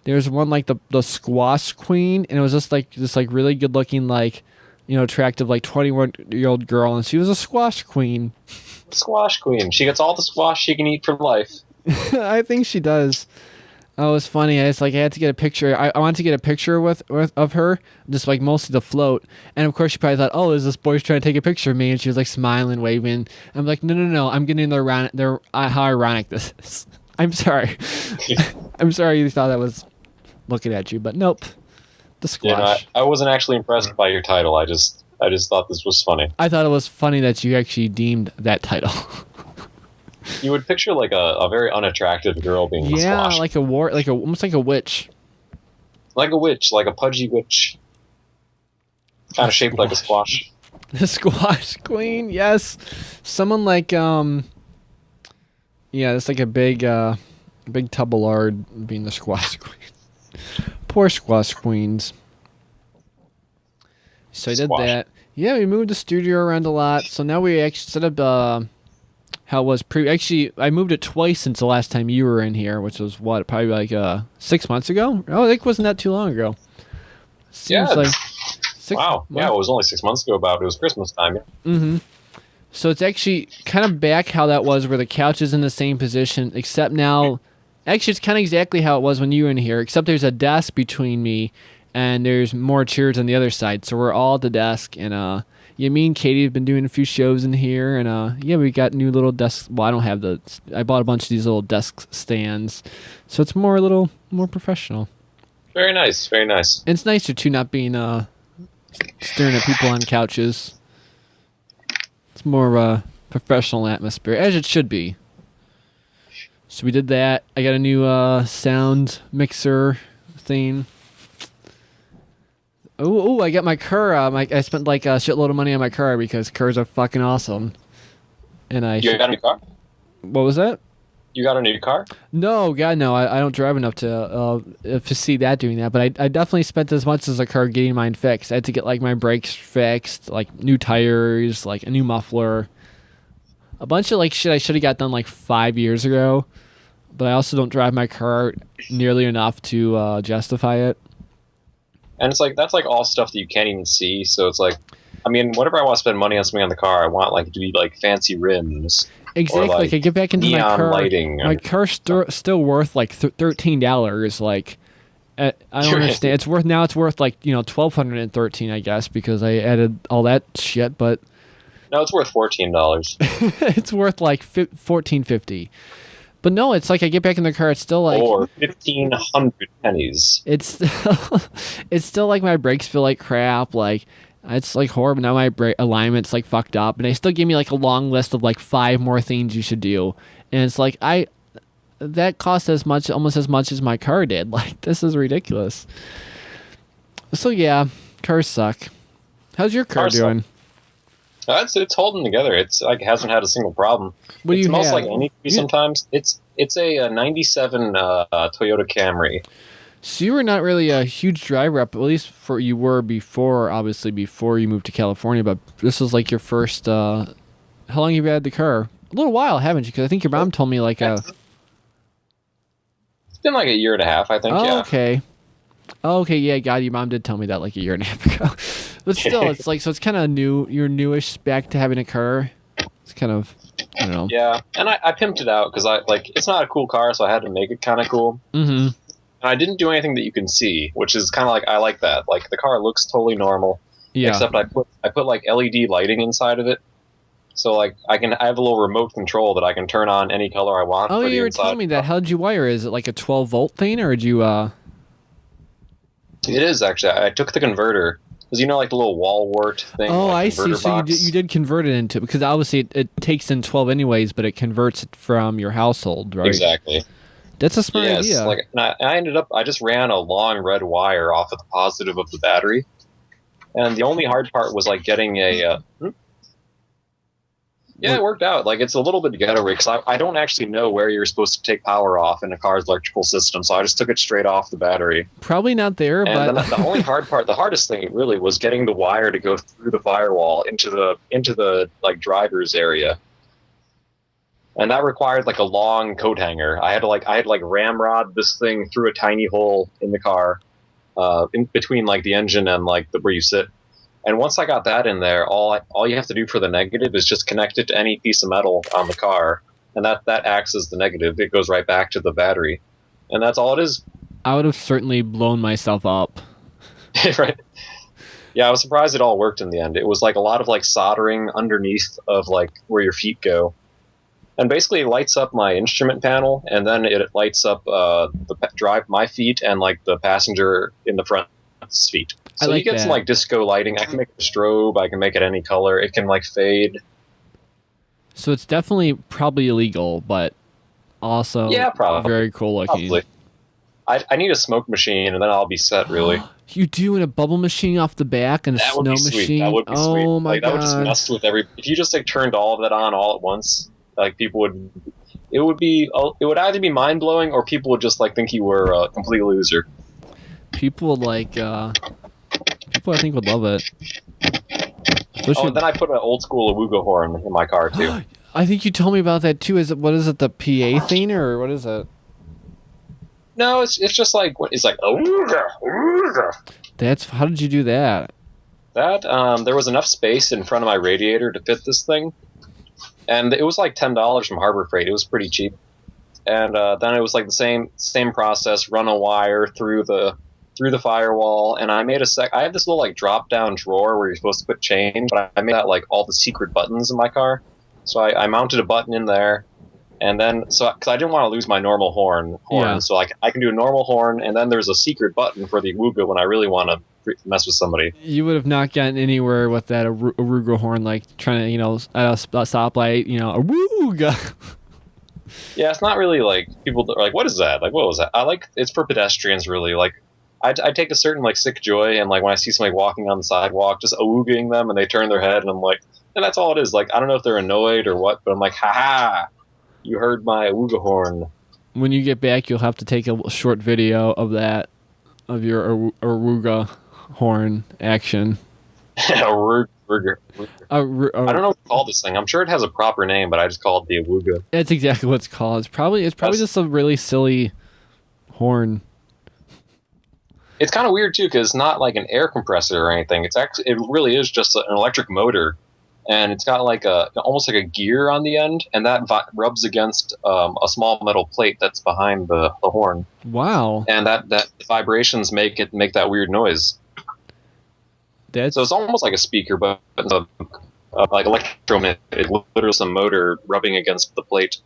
there's one like the squash queen, and it was just like this like really good looking like, you know, attractive like 21-year-old girl, and she was a squash queen. Squash queen. She gets all the squash she can eat for life. I think she does. Oh, it was funny. I had to get a picture. I wanted to get a picture of her, just like mostly the float. And of course, she probably thought, "Oh, is this boy's trying to take a picture of me?" And she was like smiling, waving. I'm like, "No. I'm getting how ironic this is." I'm sorry. I'm sorry you thought I was looking at you, but nope. The squash. I wasn't actually impressed by your title. I just thought this was funny. I thought it was funny that you actually deemed that title. You would picture like a very unattractive girl being a squash. Like almost like a witch. Like a witch, like a pudgy witch. Kind of shaped like a squash. The squash queen, yes. Someone like it's like a big tub of lard being the squash queen. Poor squash queens. So I did that. Yeah, we moved the studio around a lot. So now we actually set up how it was actually, I moved it twice since the last time you were in here, which was what, probably like 6 months ago? Oh, it wasn't that too long ago. Seems like 6 wow. Yeah, it was only 6 months ago it was Christmas time. Yeah. Mm-hmm. So it's actually kind of back how that was, where the couch is in the same position, except now, actually it's kind of exactly how it was when you were in here, except there's a desk between me and there's more chairs on the other side. So we're all at the desk, and me and Katie have been doing a few shows in here, and we got new little desks. Well, I don't have I bought a bunch of these little desk stands, so it's a little more professional. Very nice, very nice. And it's nicer too, not being staring at people on couches. It's more of a professional atmosphere, as it should be. So we did that. I got a new sound mixer thing. Oh! I got my Kerr. I spent like a shitload of money on my car because Kerrs are fucking awesome. And You got a new car? What was that? You got a new car? No, God, no. I don't drive enough to see that doing that. But I definitely spent as much as a car getting mine fixed. I had to get like my brakes fixed, like new tires, like a new muffler, a bunch of like shit I should have got done like 5 years ago. But I also don't drive my car nearly enough to justify it. And it's like, that's like all stuff that you can't even see. So it's like, I mean, whenever I want to spend money on something on the car, I want like it to be like fancy rims. Exactly. Like I get back into my car. Lighting my car's still worth like $13. Like I don't understand. It's worth like $1,213, I guess, because I added all that shit. But no, it's worth $14. It's worth like $14.50. But no, it's like I get back in the car, it's still like... Or 1,500 pennies. It's still like my brakes feel like crap, like... It's like horrible. Now my brake alignment's like fucked up, and they still give me like a long list of like 5 more things you should do. And it's like, that cost almost as much as my car did. Like, this is ridiculous. So yeah, cars suck. How's your car doing? It's holding together. It's like hasn't had a single problem. What do you smells have? like anything sometimes. It's a 97 Toyota Camry. So you were not really a huge driver up, at least for you were before you moved to California. But this was like your first. How long have you had the car? A little while, haven't you? Because I think your mom told me like It's been like a year and a half, I think. Oh, yeah. okay. Oh, okay, yeah, God, your mom did tell me that like a year and a half ago. But still, it's like, so it's kind of new. You're newish back to having a car. It's kind of, I don't know. Yeah, and I pimped it out because it's not a cool car, so I had to make it kind of cool. Mm-hmm. And I didn't do anything that you can see, which is kind of like I like that. Like the car looks totally normal, except I put like LED lighting inside of it, so like I have a little remote control that I can turn on any color I want. Oh, for you were telling me that. How did you wire? Is it like a 12-volt thing, or did you? It is actually. I took the converter because like the little wall wart thing. Oh, like I see. So you did convert it into, because obviously it takes in 12 anyways, but it converts it from your household, right? Exactly. That's a smart idea. Like, and I ended up. I just ran a long red wire off of the positive of the battery, and the only hard part was like getting a. Yeah, it worked out. Like it's a little bit ghetto because I don't actually know where you're supposed to take power off in a car's electrical system, so I just took it straight off the battery. Probably not there, and but the only the hardest thing really was getting the wire to go through the firewall into the like driver's area. And that required like a long coat hanger. I had to ramrod this thing through a tiny hole in the car, in between like the engine and like where you sit. And once I got that in there, all you have to do for the negative is just connect it to any piece of metal on the car, and that acts as the negative. It goes right back to the battery, and that's all it is. I would have certainly blown myself up. Right. Yeah, I was surprised it all worked in the end. It was like a lot of like soldering underneath of like where your feet go. And basically it lights up my instrument panel, and then it lights up my feet and like the passenger in the front feet. So you get some like disco lighting. I can make it a strobe. I can make it any color. It can like fade. So it's definitely probably illegal, but also probably very cool looking. Probably. I need a smoke machine, and then I'll be set. Really. You do, in a bubble machine off the back and a that snow machine. That would be sweet. Oh my God. That would just mess with if you just like turned all of that on all at once. Like it would either be mind blowing or people would just like think you were a complete loser. People I think would love it. And then I put an old school Awuga horn in my car too. I think you told me about that too. What is it, the PA thing, or what is it? No, it's just like it's like Awuga. How did you do that? That there was enough space in front of my radiator to fit this thing. And it was like $10 from Harbor Freight. It was pretty cheap. And then it was like the same process. Run a wire through the firewall. And I made I have this little like drop down drawer where you're supposed to put change. But I made that like all the secret buttons in my car. So I mounted a button in there. And then because I didn't want to lose my normal horn. Yeah. So I can do a normal horn. And then there's a secret button for the Awuga when I really want to mess with somebody. You would have not gotten anywhere with that Awuga horn, like trying to, at a stoplight, Awuga. Yeah, it's not really like people are like, what is that? Like, what was that? It's for pedestrians, really. Like, I take a certain like sick joy, and like when I see somebody walking on the sidewalk, just Awugaing them, and they turn their head, and I'm like, and that's all it is. Like, I don't know if they're annoyed or what, but I'm like, haha, you heard my Awuga horn. When you get back, you'll have to take a short video of your Awuga horn action. I don't know what to call this thing. I'm sure it has a proper name, but I just call it the Awuga. That's exactly what it's called. It's probably just a really silly horn. It's kind of weird too, because it's not like an air compressor or anything. It really is just an electric motor, and it's got like almost like a gear on the end, and that rubs against a small metal plate that's behind the horn. Wow! And that vibrations make that weird noise. So it's almost like a speaker, but like electromagnetic. It literally some motor rubbing against the plate.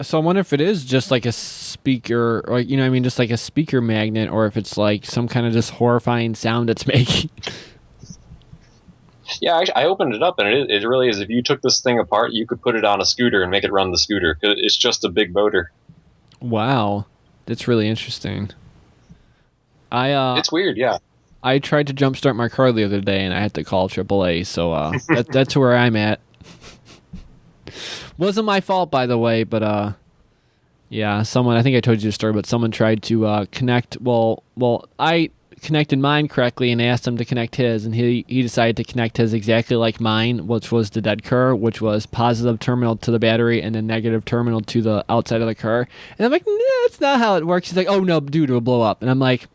So I wonder if it is just like a speaker, or just like a speaker magnet, or if it's like some kind of just horrifying sound it's making. Yeah, I opened it up, and it really is. If you took this thing apart, you could put it on a scooter and make it run the scooter. 'Cause it's just a big motor. Wow, that's really interesting. It's weird, yeah. I tried to jumpstart my car the other day, and I had to call AAA. So that's where I'm at. Wasn't my fault, by the way, but yeah, someone, I think I told you the story, but someone tried to connect. Well, I connected mine correctly and asked him to connect his, and he decided to connect his exactly like mine, which was the dead car, which was positive terminal to the battery and then negative terminal to the outside of the car. And I'm like, nah, that's not how it works. He's like, oh no, dude, it'll blow up. And I'm like,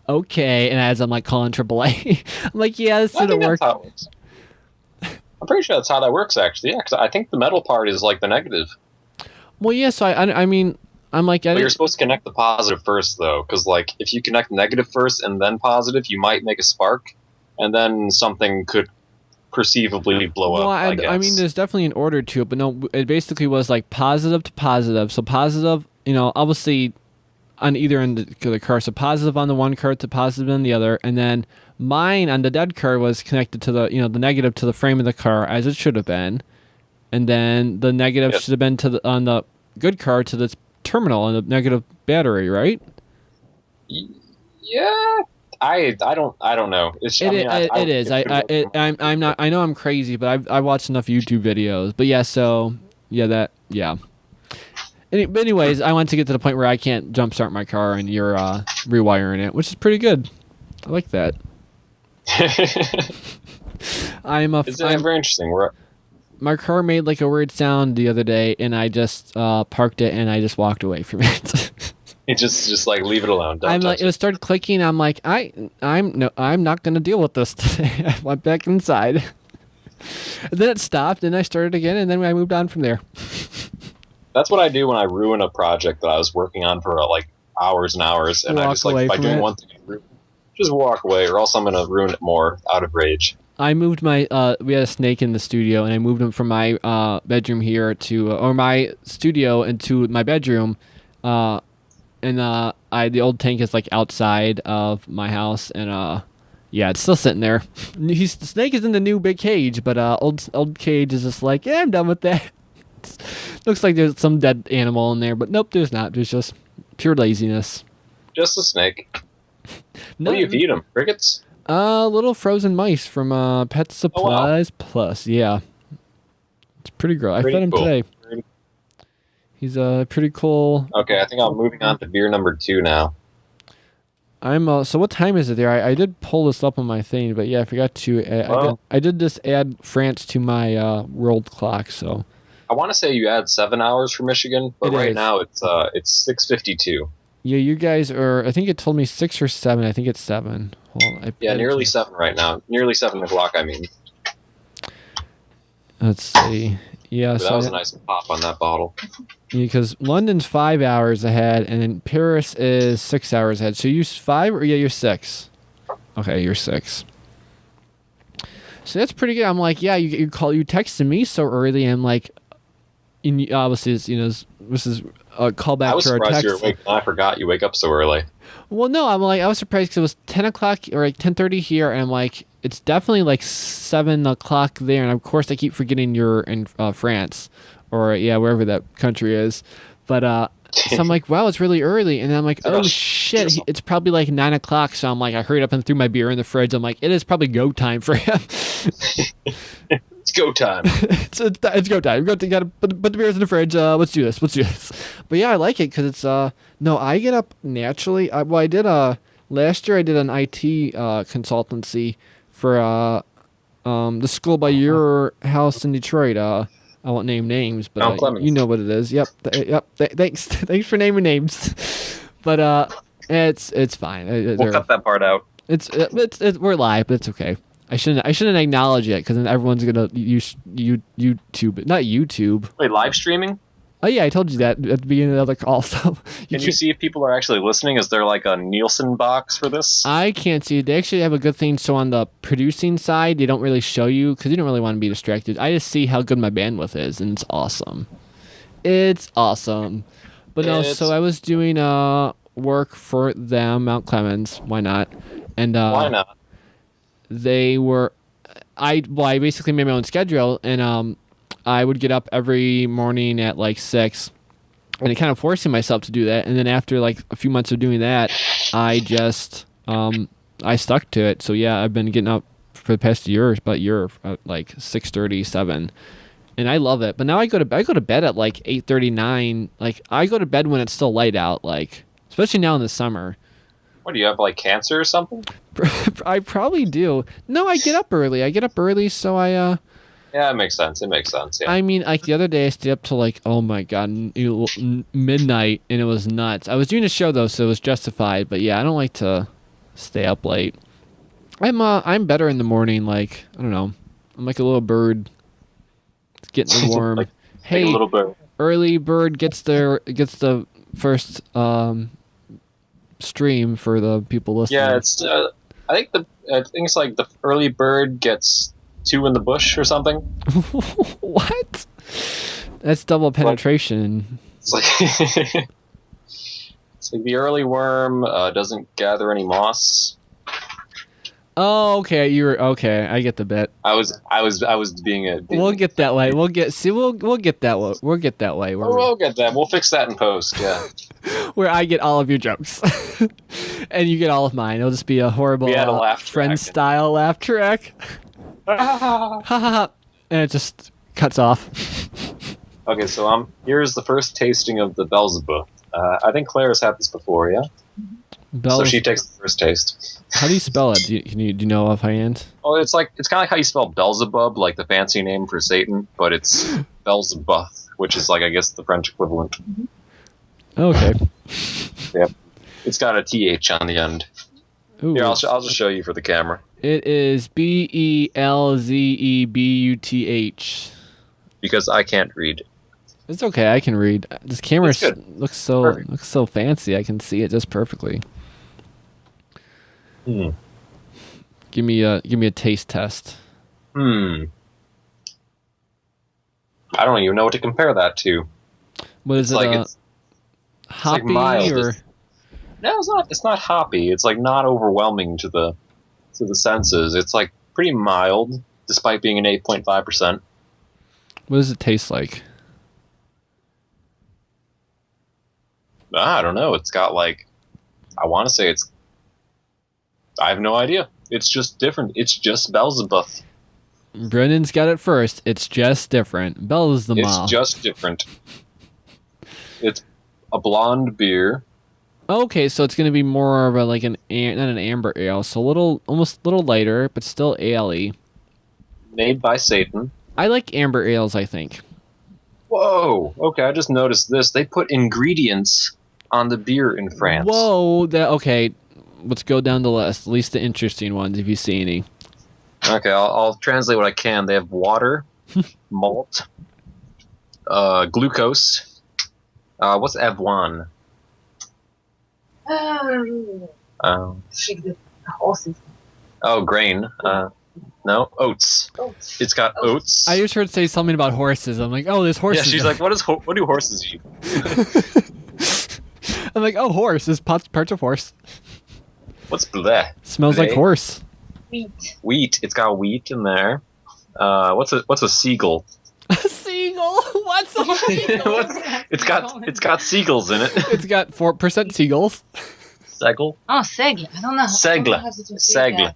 okay. And as I'm like calling AAA, I'm like, yeah, this didn't work. That's how it works. I'm pretty sure that's how that works, actually. Yeah, because I think the metal part is like the negative. Well, yeah. So I mean, I'm like, but you're supposed to connect the positive first, though, because like if you connect negative first and then positive, you might make a spark, and then something could perceivably blow up. I mean, there's definitely an order to it, but no, it basically was like positive to positive. So positive, obviously on either end of the car. So positive on the one car to positive on the other, and then mine on the dead car was connected to the the negative to the frame of the car as it should have been, and then the negative should have been on the good car to the terminal and the negative battery, right? Yeah, I don't know. It is. I'm not. I know I'm crazy, but I watched enough YouTube videos. But yeah, so yeah. But anyways, I want to get to the point where I can't jumpstart my car and you're rewiring it, which is pretty good. I like that. It's very interesting. My car made like a weird sound the other day, and I just parked it and I just walked away from it. It just like leave it alone. Don't touch it started clicking. I'm like, I'm not gonna deal with this today. I went back inside. And then it stopped, and I started again, and then I moved on from there. That's what I do when I ruin a project that I was working on for like hours and hours, and I just like by doing one thing, just walk away, or else I'm gonna ruin it more out of rage. I moved my we had a snake in the studio, and I moved him from my bedroom here to or my studio into my bedroom, and the old tank is like outside of my house, and yeah, it's still sitting there. The snake is in the new big cage, but old cage is just like, yeah, I'm done with that. Looks like there's some dead animal in there, but nope, there's not. There's just pure laziness. Just a snake. What do you feed them? Crickets? Little frozen mice from Pet Supplies Plus. Yeah, it's pretty gross. I fed him today. He's pretty cool. Okay, I think I'm moving on to beer number 2 now. So what time is it there? I did pull this up on my thing, but yeah, I forgot to. I did just add France to my world clock. So I want to say you add 7 hours for Michigan, but right now it's 6:52. Yeah, you guys are. I think it told me 6 or 7. I think it's 7. Hold on, nearly 7 right now. Nearly 7 o'clock. I mean. Let's see. Yeah, that was a nice pop on that bottle. Yeah, because London's 5 hours ahead, and then Paris is 6 hours ahead. So you 5 or you're 6? Okay, you're 6. So that's pretty good. I'm like, yeah, you texted me so early, and I'm like, obviously, this is a callback to our text. I was surprised you were awake. I forgot you wake up so early. Well, no, I was surprised because it was 10 o'clock or like 10:30 here, and I'm like, it's definitely like 7 o'clock there, and of course I keep forgetting you're in France, or wherever that country is. But so I'm like, wow, it's really early, and then I'm like, oh shit, it's probably like 9 o'clock. So I'm like, I hurried up and threw my beer in the fridge. I'm like, it is probably go time for him. It's go time. it's go time. You gotta put the beers in the fridge. Let's do this. But yeah, I like it because it's no, I get up naturally. I did last year I did an IT consultancy for the school by your house in Detroit. I won't name names, but you know what it is. Yep. Thanks for naming names. But it's fine. We'll cut that part out. It's we're live, but it's okay. I shouldn't acknowledge it because then everyone's gonna use YouTube, not YouTube. Wait, live streaming? Oh yeah, I told you that at the beginning of the other call. So can you see if people are actually listening? Is there like a Nielsen box for this? I can't see it. They actually have a good thing. So on the producing side, they don't really show you because you don't really want to be distracted. I just see how good my bandwidth is, and it's awesome. It's awesome. But no, so I was doing work for them, Mount Clemens. Why not? And why not? They were I basically made my own schedule, and I would get up every morning at like 6, and kind of forcing myself to do that. And then after like a few months of doing that, I just I stuck to it. So yeah, I've been getting up for the past year, like 6:30, 7. And I love it. But now I go to bed at like 8:30, 9. Like I go to bed when it's still light out, like especially now in the summer. What, do you have like cancer or something? I probably do. No, I get up early, so I Yeah, it makes sense. Yeah. I mean, like the other day I stayed up till like, oh my god, midnight, and it was nuts. I was doing a show though, so it was justified. But yeah, I don't like to stay up late. I'm better in the morning. Like I don't know, I'm like a little bird. It's getting warm. Hey, a little bird. Early bird gets the first stream for the people listening. Yeah, it's. I think it's like the early bird gets 2 in the bush or something. What? That's double penetration. It's like it's like the early worm doesn't gather any moss. Oh, okay. Okay. I get the bit. I was being a. We'll get that way. We'll get that way. We'll get that way. We'll get that. We'll fix that in post. Yeah. Where I get all of your jokes, and you get all of mine. It'll just be a horrible friend style laugh track. Ha ha ha! And it just cuts off. Okay, so here's the first tasting of the Beelzebub. I think Claire has had this before, yeah. So she takes the first taste. How do you spell it? Do you know offhand? Oh, it's kind of like how you spell Beelzebub, like the fancy name for Satan, but it's Beelzebub, which is like I guess the French equivalent. Okay. Yep. It's got a TH on the end. Ooh. Here, I'll just show you for the camera. It is BELZEBUTH. Because I can't read. It's okay, I can read. This camera looks so fancy. I can see it just perfectly. Give me a taste test. I don't even know what to compare that to. What is it? Hoppy like mild. or? No, it's not. It's not hoppy. It's like not overwhelming to the senses. It's like pretty mild, despite being an 8.5%. What does it taste like? I don't know. It's got like, I want to say it's. I have no idea. It's just different. It's just Beelzebub. Brendan's got it first. It's just different. Bell's the mom. It's just different. It's a blonde beer. Okay, so it's going to be more of a not an amber ale, so almost a little lighter, but still ale-y. Made by Satan. I like amber ales, I think. Whoa! Okay, I just noticed this. They put ingredients on the beer in France. Whoa! Okay, let's go down the list. At least the interesting ones, if you see any. Okay, I'll translate what I can. They have water, malt, glucose. What's avoine? Grain. No, oats. It's got oats. I just heard say something about horses. I'm like, oh, there's horses. Yeah, she's like, what do horses eat? I'm like, oh, horse. There's parts of horse. What's bleh? Smells like horse. Wheat. It's got wheat in there. What's a seagull? A seagull? What's a seagull? It's got seagulls in it. It's got 4% seagulls. Seagull? Oh, seigle. I don't know. Seigle.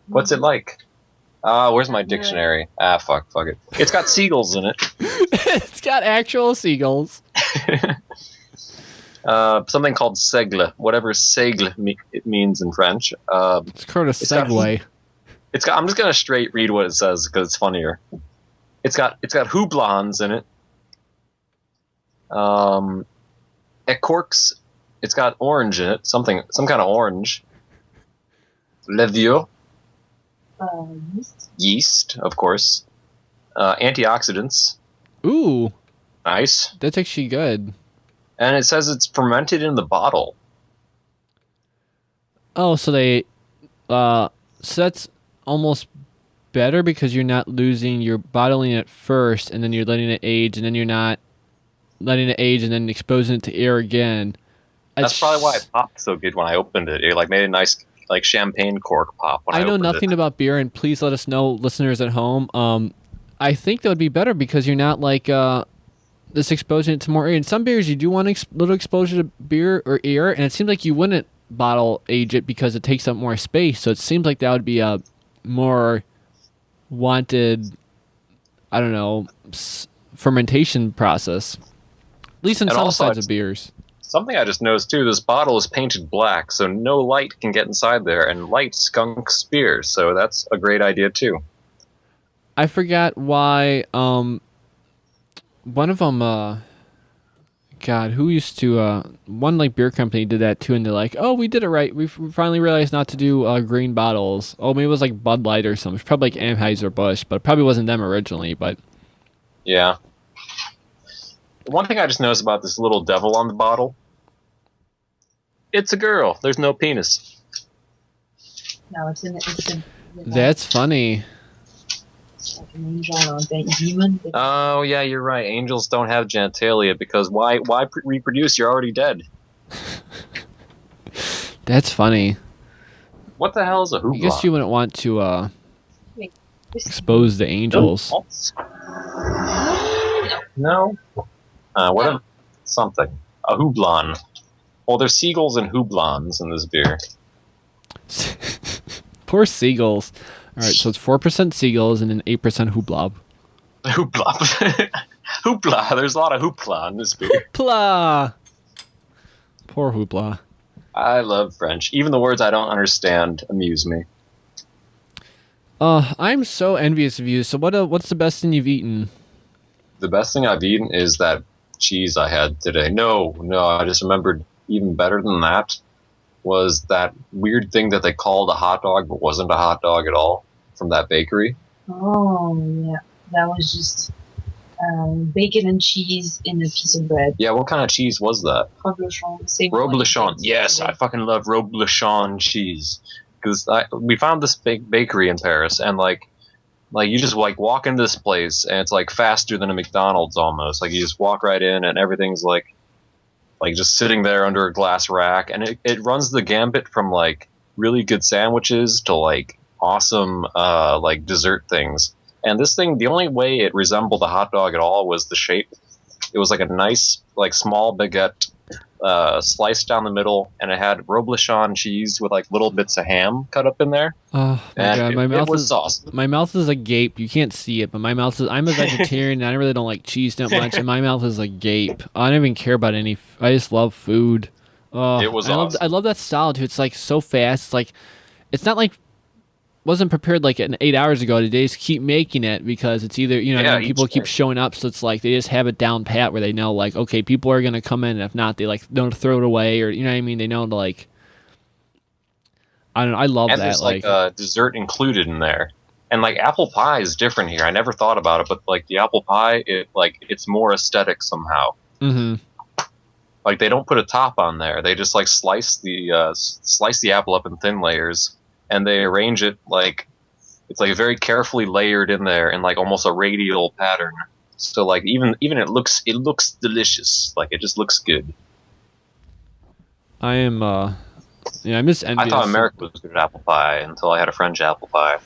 What's it like? Where's my dictionary? Fuck it. It's got seagulls in it. It's got actual seagulls. Something called seigle. Whatever seigle it means in French. It's called a segue. I'm just gonna straight read what it says because it's funnier. It's got houblons in it. Écorce. It's got orange in it. Some kind of orange. Levure. Yeast, of course. Antioxidants. Ooh. Nice. That's actually good. And it says it's fermented in the bottle. Oh, so that's almost better because you're bottling it first and then you're letting it age and then you're not letting it age and then exposing it to air again. That's probably why it popped so good when I opened it. It like made a nice like champagne cork pop. When I know opened nothing it. about beer, and please let us know, listeners at home. I think that would be better because you're not like this exposing it to more air. In some beers, you do want little exposure to beer or air, and it seems like you wouldn't bottle age it because it takes up more space. So it seems like that would be a more wanted, I don't know, fermentation process. At least in And some also, sides of beers. Something I just noticed too, this bottle is painted black, so no light can get inside there, and light skunks beer, so that's a great idea too. I forgot why one of them God, who used to one like beer company did that too, and they're like, oh, we did it right. We finally realized not to do green bottles. Oh, maybe it was like Bud Light or something. It's probably like Anheuser-Busch, but it probably wasn't them originally, but Yeah. One thing I just noticed about this little devil on the bottle, it's a girl. There's no penis. No, it's in that's funny. It's like an angel or a demon. Oh yeah, you're right. Angels don't have genitalia because why reproduce? You're already dead. That's funny. What the hell is a hoopla? I guess you wouldn't want to expose the angels. No. What? Something. A houblon. Well, there's seagulls and houblons in this beer. Poor seagulls. All right, so it's 4% seagulls and then 8% hoopla. Hoopla. Hoopla. There's a lot of hoopla in this beer. Hoopla. Poor hoopla. I love French. Even the words I don't understand amuse me. I'm so envious of you. So what's the best thing you've eaten? The best thing I've eaten is that cheese I had today. No, I just remembered even better than that was that weird thing that they called a hot dog but wasn't a hot dog at all from that bakery. Oh, yeah. That was just bacon and cheese in a piece of bread. Yeah, what kind of cheese was that? Reblochon. Yes, I fucking love Reblochon cheese. Because we found this big bakery in Paris, and like you just like walk into this place, and it's like faster than a McDonald's almost. Like you just walk right in, and everything's like just sitting there under a glass rack, and it runs the gambit from like really good sandwiches to like awesome like dessert things. And this thing, the only way it resembled a hot dog at all was the shape. It was like a nice like small baguette sliced down the middle, and it had Reblochon cheese with like little bits of ham cut up in there. Oh my god, my mouth was is awesome. My mouth is agape. You can't see it, but my mouth is. I'm a vegetarian, and I really don't like cheese that much, and my mouth is agape. I don't even care about any. I just love food. Oh, It was awesome. I love that style too. It's like so fast. It's like, it's not like wasn't prepared like 8 hours ago. They just keep making it because it's either people keep showing up, so it's like they just have it down pat where they know like, okay, people are gonna come in, and if not, they like don't throw it away, or you know what I mean. They know to like, I don't know. I love and that. there's like dessert included in there, and like apple pie is different here. I never thought about it, but like the apple pie, it's more aesthetic somehow. Mm-hmm. Like they don't put a top on there. They just like slice the apple up in thin layers, and they arrange it like it's like very carefully layered in there in like almost a radial pattern. So like even it looks delicious. Like it just looks good. I am I'm just envious. I thought America was good at apple pie until I had a French apple pie.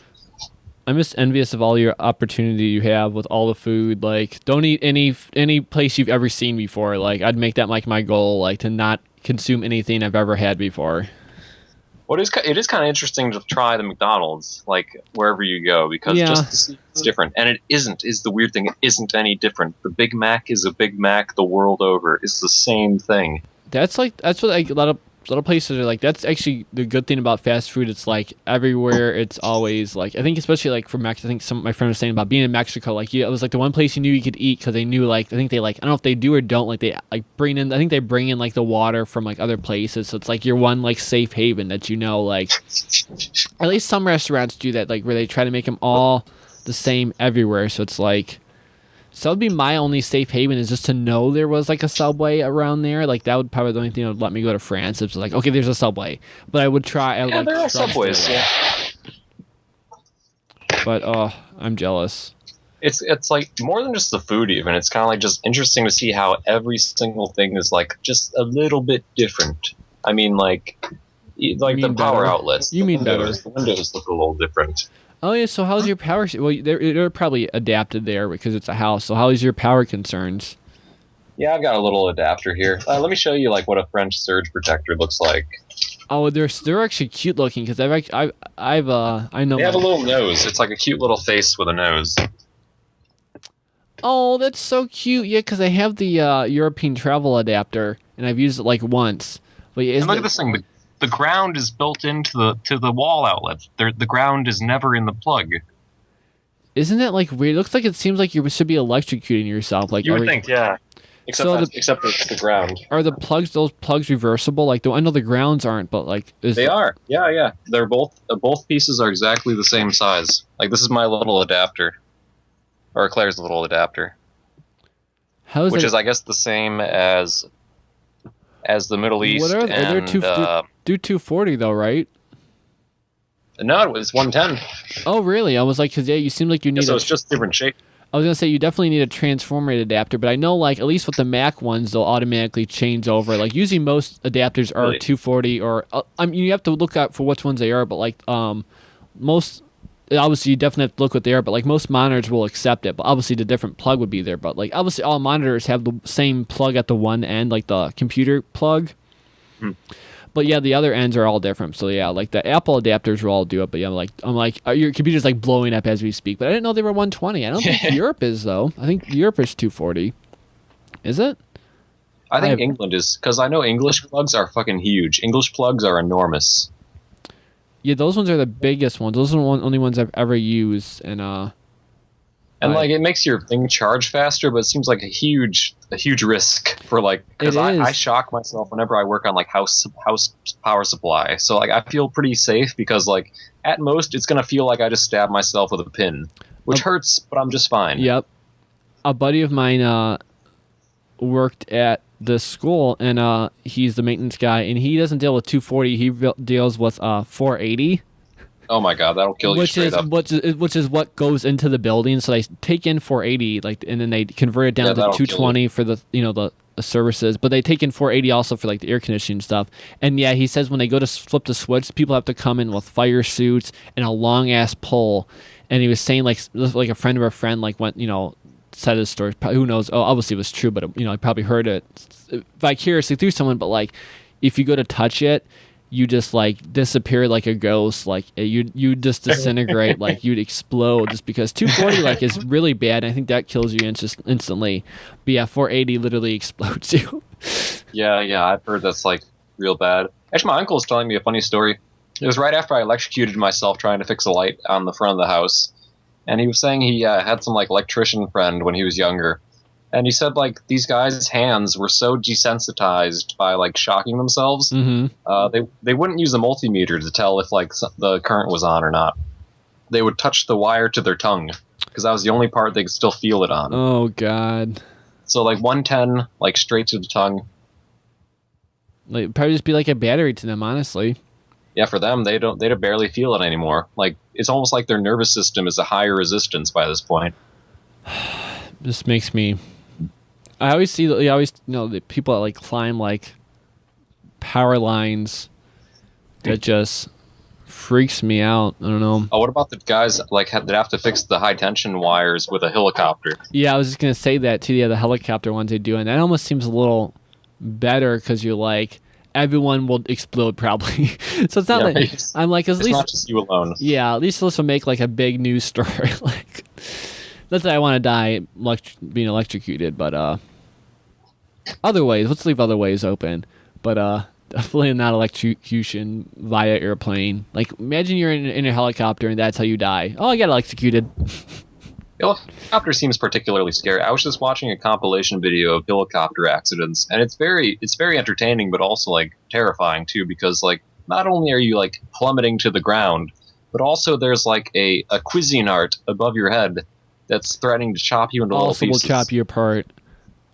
I'm just envious of all your opportunity you have with all the food. Like, don't eat any place you've ever seen before. Like, I'd make that like my goal, like to not consume anything I've ever had before. Well, it is kind of interesting to try the McDonald's, like wherever you go, because just to see it's different. And it isn't is the weird thing. It isn't any different. The Big Mac is a Big Mac the world over. It's the same thing. That's what like a lot of places are like. That's actually the good thing about fast food. It's like everywhere. It's always like, I think especially like for Mexico. I think some of my friends were saying about being in Mexico. Like it was like the one place you knew you could eat because they knew like, I think they like, I don't know if they do or don't, like they like bring in. I think they bring in like the water from like other places. So it's like your one like safe haven that you know, like at least some restaurants do that, like where they try to make them all the same everywhere. So it's like. So that would be my only safe haven, is just to know there was like a Subway around there. Like that would probably be the only thing that would let me go to France. It's like, okay, there's a Subway, but I would try. Yeah, there are Subways. Yeah. But I'm jealous. It's like more than just the food. Even it's kind of like just interesting to see how every single thing is like just a little bit different. I mean, like like the mean power better. outlets. You mean better. The windows look a little different. Oh yeah, so how's your power? Well, they're probably adapted there because it's a house. So how is your power concerns? Yeah, I've got a little adapter here. Let me show you like what a French surge protector looks like. Oh, they're actually cute looking because I know They have a little nose. It's like a cute little face with a nose. Oh, that's so cute. Yeah, because I have the European travel adapter and I've used it like once. But yeah, And look at this thing. The ground is built into the wall outlet. The ground is never in the plug. Isn't that like weird? It looks like it seems like you should be electrocuting yourself. Like You would think, yeah. Except So except it's the ground. Are those plugs reversible? Like I know the grounds aren't, but like They are. Yeah. They're both pieces are exactly the same size. Like this is my little adapter, or Claire's little adapter, which is I guess the same as the Middle East. What are and, they're 240 though, right? No, it was 110. Oh really? I was like, because you seem like you need. So it's just different shape. I was gonna say you definitely need a transformer adapter, but I know like at least with the Mac ones they'll automatically change over. Like usually most adapters are Really? 240 or I mean you have to look out for which ones they are, but like most obviously you definitely have to look what they are, but like most monitors will accept it. But obviously the different plug would be there. But like obviously all monitors have the same plug at the one end, like the computer plug. But yeah, the other ends are all different. So yeah, like the Apple adapters will all do it. But yeah, I'm like your computer's like blowing up as we speak. But I didn't know they were 120. I don't think Europe is though. I think Europe is 240. Is it? I think England is, because I know English plugs are fucking huge. English plugs are enormous. Yeah, those ones are the biggest ones. Those are the only ones I've ever used, and like it makes your thing charge faster, but it seems like a huge risk for like, because I shock myself whenever I work on like house power supply. So like I feel pretty safe because like at most it's gonna feel like I just stabbed myself with a pin, which hurts, but I'm just fine. Yep. A buddy of mine worked at the school, and he's the maintenance guy, and he doesn't deal with 240. He deals with 480. Oh my god, that'll kill you straight up. Which is what goes into the building. So they take in 480, like, and then they convert it down to 220 for the the services. But they take in 480 also for like the air conditioning stuff. And yeah, he says when they go to flip the switch, people have to come in with fire suits and a long ass pole. And he was saying like a friend of a friend like went said his story. Who knows? Oh, obviously it was true, but I probably heard it vicariously through someone. But like, if you go to touch it, you just like disappear like a ghost. Like you just disintegrate. Like you'd explode just because 240 like is really bad. And I think that kills you instantly. But yeah, 480 literally explodes you. Yeah, I've heard that's like real bad. Actually, my uncle was telling me a funny story. It was right after I electrocuted myself trying to fix a light on the front of the house. And he was saying he had some like electrician friend when he was younger. And he said like these guys' hands were so desensitized by like shocking themselves. They wouldn't use a multimeter to tell if like the current was on or not. They would touch the wire to their tongue because that was the only part they could still feel it on. Oh god. So like 110 like straight to the tongue. Like it'd probably just be like a battery to them, honestly. Yeah, for them they barely feel it anymore. Like it's almost like their nervous system is a higher resistance by this point. This makes me. I always see the people that like climb like power lines. That just freaks me out. I don't know. Oh, what about the guys like that have to fix the high tension wires with a helicopter? Yeah, I was just gonna say that too. Yeah, the helicopter ones they do, and that almost seems a little better because you're like everyone will explode probably. So it's not like I'm like at least not just you alone. Yeah, at least this will make like a big news story. Like not that I want to die being electrocuted, but other ways. Let's leave other ways open. But definitely not electrocution via airplane. Like imagine you're in a helicopter and that's how you die. Oh, I got electrocuted. The helicopter seems particularly scary. I was just watching a compilation video of helicopter accidents, and it's very entertaining, but also like terrifying too, because like not only are you like plummeting to the ground, but also there's like a Cuisinart above your head that's threatening to chop you into little pieces. Also will chop you apart.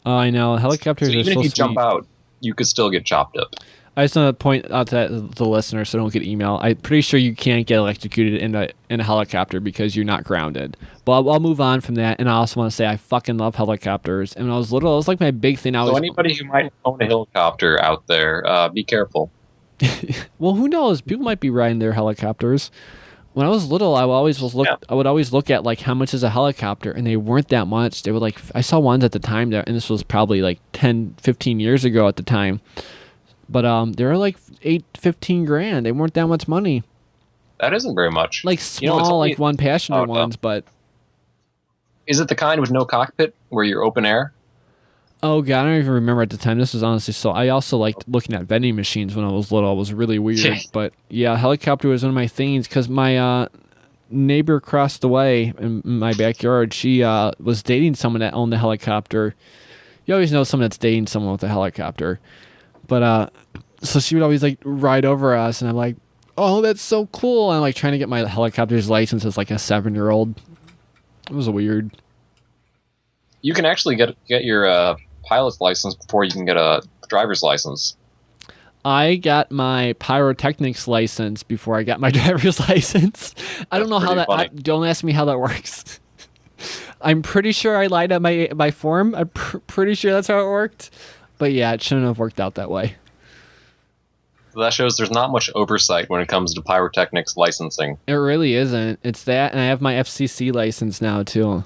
Oh, I know. Helicopters so are even so if you sweet. jump out, you could still get chopped up. I just want to point out to the listener so don't get email. I'm pretty sure you can't get electrocuted in a helicopter because you're not grounded. But I'll move on from that. And I also want to say I fucking love helicopters. And when I was little, it was like my big thing. So anybody who might own a helicopter out there, be careful. Well, who knows? People might be riding their helicopters. When I was little, I would always look at like how much is a helicopter, and they weren't that much. They were like, I saw ones at the time there, and this was probably like 10, 15 years ago at the time. But they were like 15 grand. They weren't that much money. That isn't very much. Like small, like one passenger ones, but. Is it the kind with no cockpit where you're open air? Oh god, I don't even remember at the time. This was honestly so. I also liked looking at vending machines when I was little. It was really weird, but yeah, helicopter was one of my things because my neighbor across the way in my backyard, she was dating someone that owned the helicopter. You always know someone that's dating someone with a helicopter, but so she would always like ride over us, and I'm like, oh, that's so cool. I'm like trying to get my helicopter's license as like a 7-year-old. It was weird. You can actually get your pilot's license before you can get a driver's license. I got my pyrotechnics license before I got my driver's license. I don't know how that. Don't ask me how that works. I'm pretty sure I lied at my form. I'm pretty sure that's how it worked. But yeah, it shouldn't have worked out that way. So that shows there's not much oversight when it comes to pyrotechnics licensing. It really isn't. It's that, and I have my FCC license now too.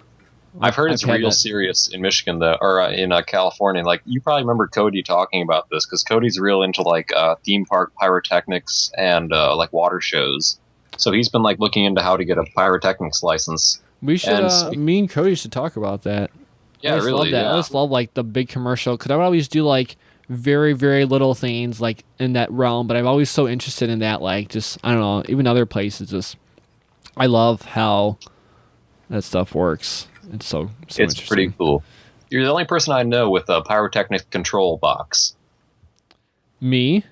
I've heard it's real serious in Michigan, though, or in California. Like, you probably remember Cody talking about this, because Cody's real into, like, theme park pyrotechnics and, like, water shows. So he's been, like, looking into how to get a pyrotechnics license. We should, me and Cody should talk about that. Yeah, really, love that. yeah. I just love, like, the big commercial, because I would always do, like, very, very little things, like, in that realm, but I'm always so interested in that, like, just, I don't know, even other places, just, I love how that stuff works. It's so it's pretty cool. You're the only person I know with a pyrotechnic control box. Me?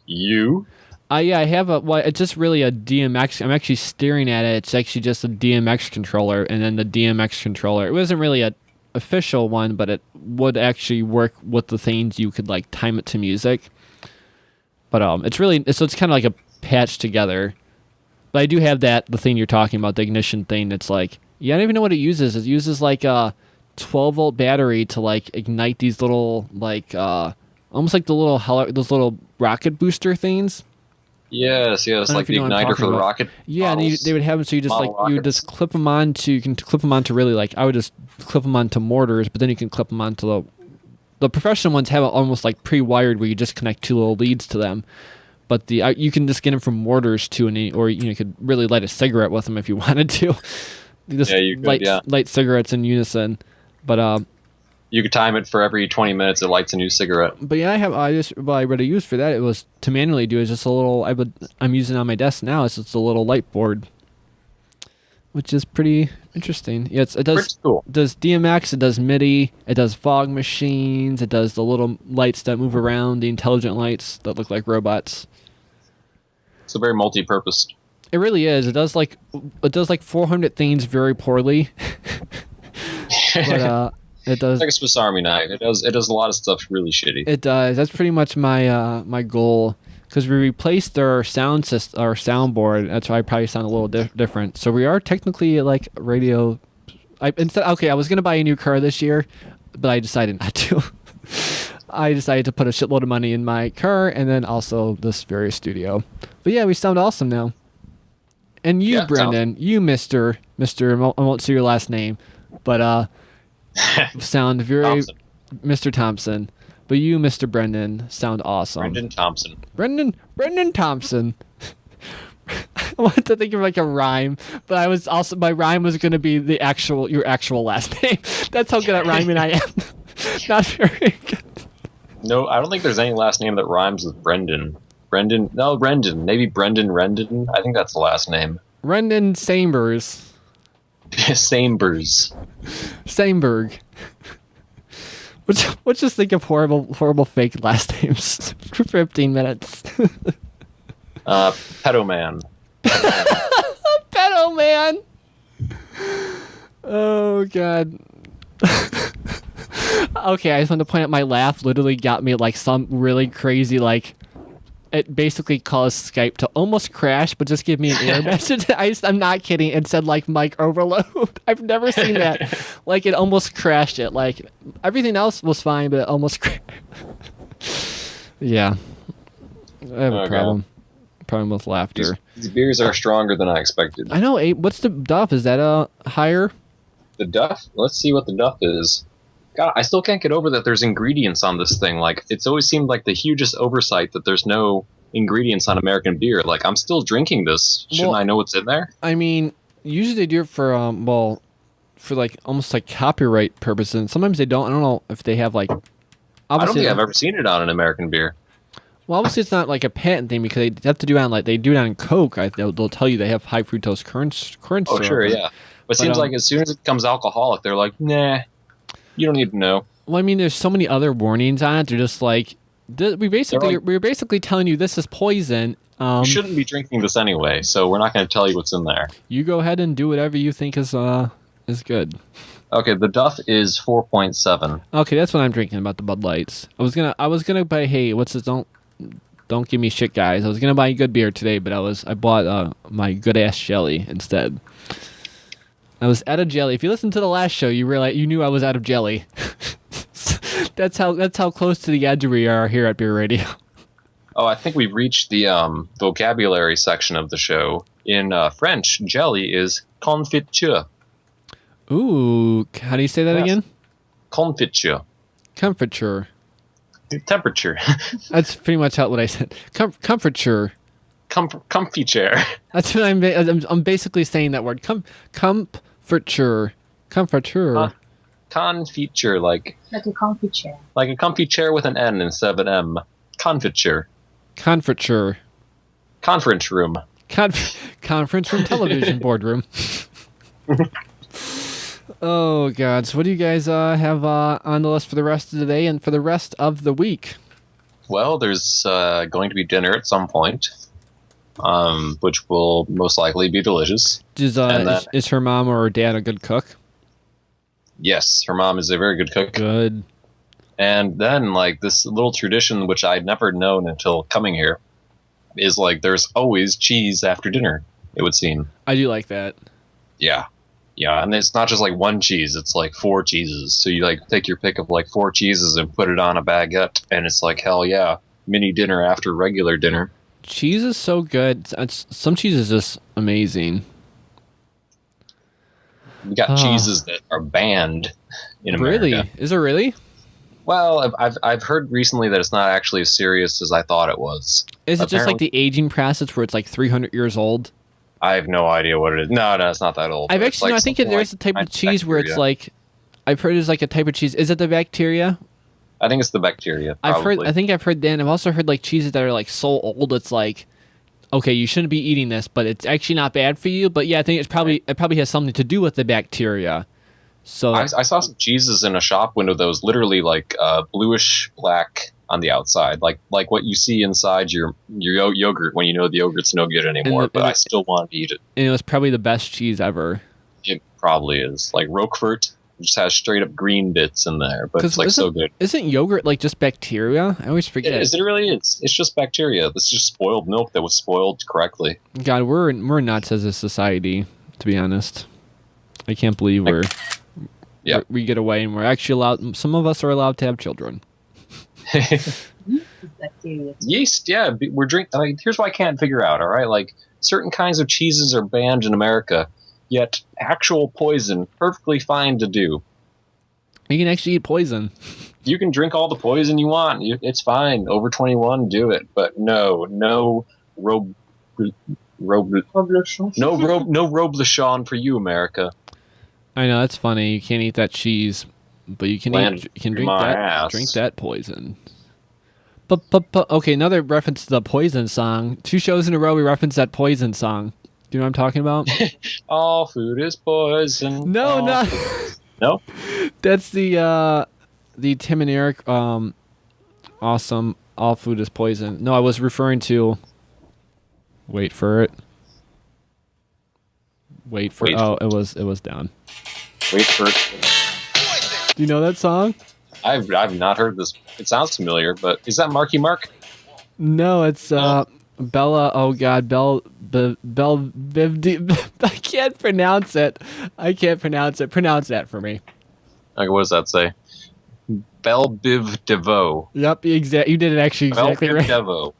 You? Yeah, I have it's just really a DMX. I'm actually staring at it. It's actually just a DMX controller, and then the DMX controller. It wasn't really an official one, but it would actually work with the things you could like time it to music. But it's kind of like a patch together. But I do have the thing you're talking about, the ignition thing. That's like. Yeah, I don't even know what it uses. It uses like a 12-volt battery to like ignite these little like almost like those little rocket booster things. Yes, like the igniter for the rocket. Yeah, and they would have them so you just clip them onto. You can clip them onto really like I would just clip them onto mortars, but then you can clip them onto the professional ones have it almost like pre-wired where you just connect 2 little leads to them. But you can just get them from mortars too, or you could really light a cigarette with them if you wanted to. Just light cigarettes in unison, but you could time it for every 20 minutes. It lights a new cigarette. But yeah, what I would use for that it was to manually do is just a little. I'm using on my desk now. It's just a little light board, which is pretty interesting. Yeah, it does. Cool. It does DMX. It does MIDI. It does fog machines. It does the little lights that move around, the intelligent lights that look like robots. It's a very multi-purpose. It really is. It does like 400 things very poorly. But it does. It's like a Swiss Army knife. It does a lot of stuff really shitty. It does. That's pretty much my my goal. Because we replaced our soundboard. That's why I probably sound a little different. So we are technically like radio. I was gonna buy a new car this year, but I decided not to. I decided to put a shitload of money in my car and then also this very studio. But yeah, we sound awesome now. And you, Brendan, you Mr. I won't say your last name, but sound very Thompson. Mr. Thompson. But you, Mr. Brendan, sound awesome. Brendan Thompson. Brendan Thompson. I wanted to think of like a rhyme, but my rhyme was going to be your actual last name. That's how good at rhyming I am. Not very good. No, I don't think there's any last name that rhymes with Brendan. Brendan. Maybe Brendan Rendon. I think that's the last name. Rendon Sambers. Samberg. Let's just think of horrible fake last names for 15 minutes. Pedoman. Pedoman. Oh God. Okay, I just want to point out my laugh literally got me like some really crazy like. It basically caused Skype to almost crash, but just give me an error message. I'm not kidding. It said like mic overload. I've never seen that. Like it almost crashed it. Like everything else was fine, but it almost crashed. Yeah. I have a problem with laughter. These beers are stronger than I expected. I know. What's the Duff? Is that higher? The Duff? Let's see what the Duff is. God, I still can't get over that there's ingredients on this thing. Like, it's always seemed like the hugest oversight that there's no ingredients on American beer. Like, I'm still drinking this. Shouldn't I know what's in there? I mean, usually they do it for for like almost like copyright purposes. And sometimes they don't. I don't know if they have like. I don't think I've ever seen it on an American beer. Well, obviously it's not like a patent thing because they have to do it on they do it on Coke. They'll tell you they have high fructose corn syrup. Oh, sure, yeah. But it seems like as soon as it becomes alcoholic, they're like, nah, you don't need to know. Well, I mean, there's so many other warnings on it. They're just like, we're basically telling you this is poison. You shouldn't be drinking this anyway, so we're not going to tell you what's in there. You go ahead and do whatever you think is good. Okay, the Duff is 4.7. Okay, that's what I'm drinking about the Bud Lights. I was gonna buy. Hey, what's this? Don't give me shit, guys. I was gonna buy a good beer today, but I bought my good ass jelly instead. I was out of jelly. If you listened to the last show, you knew I was out of jelly. That's how close to the edge we are here at Beer Radio. Oh, I think we've reached the vocabulary section of the show. In French, jelly is confiture. Ooh, how do you say that again? Confiture. Comforture. Temperature. That's pretty much what I said. Comforture. Comfy chair. That's what I'm basically saying that word. Comforture. Comforture. Confiture, like a comfy chair. Like a comfy chair with an N instead of an M. Confiture. Confiture. Conference room. Conference room television boardroom. Oh, God. So what do you guys have on the list for the rest of the day and for the rest of the week? Well, there's going to be dinner at some point, which will most likely be delicious. Is her mom or her dad a good cook? Yes, her mom is a very good cook. Good. And then, like, this little tradition, which I'd never known until coming here, is, like, there's always cheese after dinner, it would seem. I do like that. Yeah. Yeah, and it's not just, like, one cheese. It's, like, 4 cheeses. So you, like, take your pick of, like, 4 cheeses and put it on a baguette, and it's like, hell yeah, mini dinner after regular dinner. Cheese is so good. Some cheese is just amazing. We got cheeses that are banned in America. Really? Is it really? Well, I've heard recently that it's not actually as serious as I thought it was. Is it just like the aging process where it's like 300 years old? I have no idea what it is. No, it's not that old. I've actually, I think there's a type of cheese where it's like, I've heard there's like a type of cheese. Is it the bacteria? I think it's the bacteria. Probably. I think I've heard that. And I've also heard like cheeses that are like so old, it's like, okay, you shouldn't be eating this, but it's actually not bad for you. But yeah, I think it probably has something to do with the bacteria. So I saw some cheeses in a shop window that was literally like bluish black on the outside, like what you see inside your yogurt when you know the yogurt's no good anymore. But I still want to eat it. And it was probably the best cheese ever. It probably is. Like Roquefort just has straight up green bits in there, but it's like so good. Isn't yogurt like just bacteria? I always forget. It really is. It's just bacteria. This is just spoiled milk that was spoiled correctly. God, we're nuts as a society, to be honest. I can't believe we get away and we're actually allowed. Some of us are allowed to have children. Yeast, yeah, we're drinking. Like, here's what I can't figure out. All right, like certain kinds of cheeses are banned in America, yet actual poison perfectly fine to do. You can actually eat poison. You can drink all the poison you want. It's fine. Over 21, do it. But no robe Lachon for you, America. I know that's funny. You can't eat that cheese, but you can drink that poison. But okay, another reference to the Poison song. 2 shows in a row we referenced that Poison song. Do you know what I'm talking about? All food is poison. No, no. No? That's the Tim and Eric awesome All Food is Poison. No, I was referring to Wait for it. Oh, it was down. Wait for it. Do you know that song? I've not heard this. It sounds familiar, but is that Marky Mark? No, it's Bella. Oh God, Bell. I can't pronounce it. Pronounce that for me. Okay, what does that say? Belle Biv DeVoe. Yep, you did it actually exactly right. DeVoe.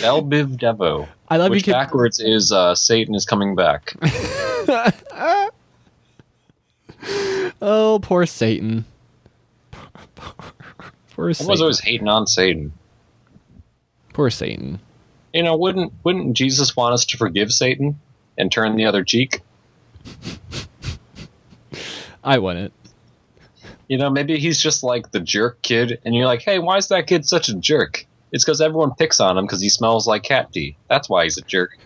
El Biv Devo. I love which you. Backwards is Satan is coming back. Oh, poor Satan. Poor I Satan. was always hating on Satan. Poor Satan. You know, wouldn't Jesus want us to forgive Satan and turn the other cheek? I wouldn't. You know, maybe he's just like the jerk kid, and you're like, hey, why is that kid such a jerk? It's because everyone picks on him because he smells like cat pee. That's why he's a jerk.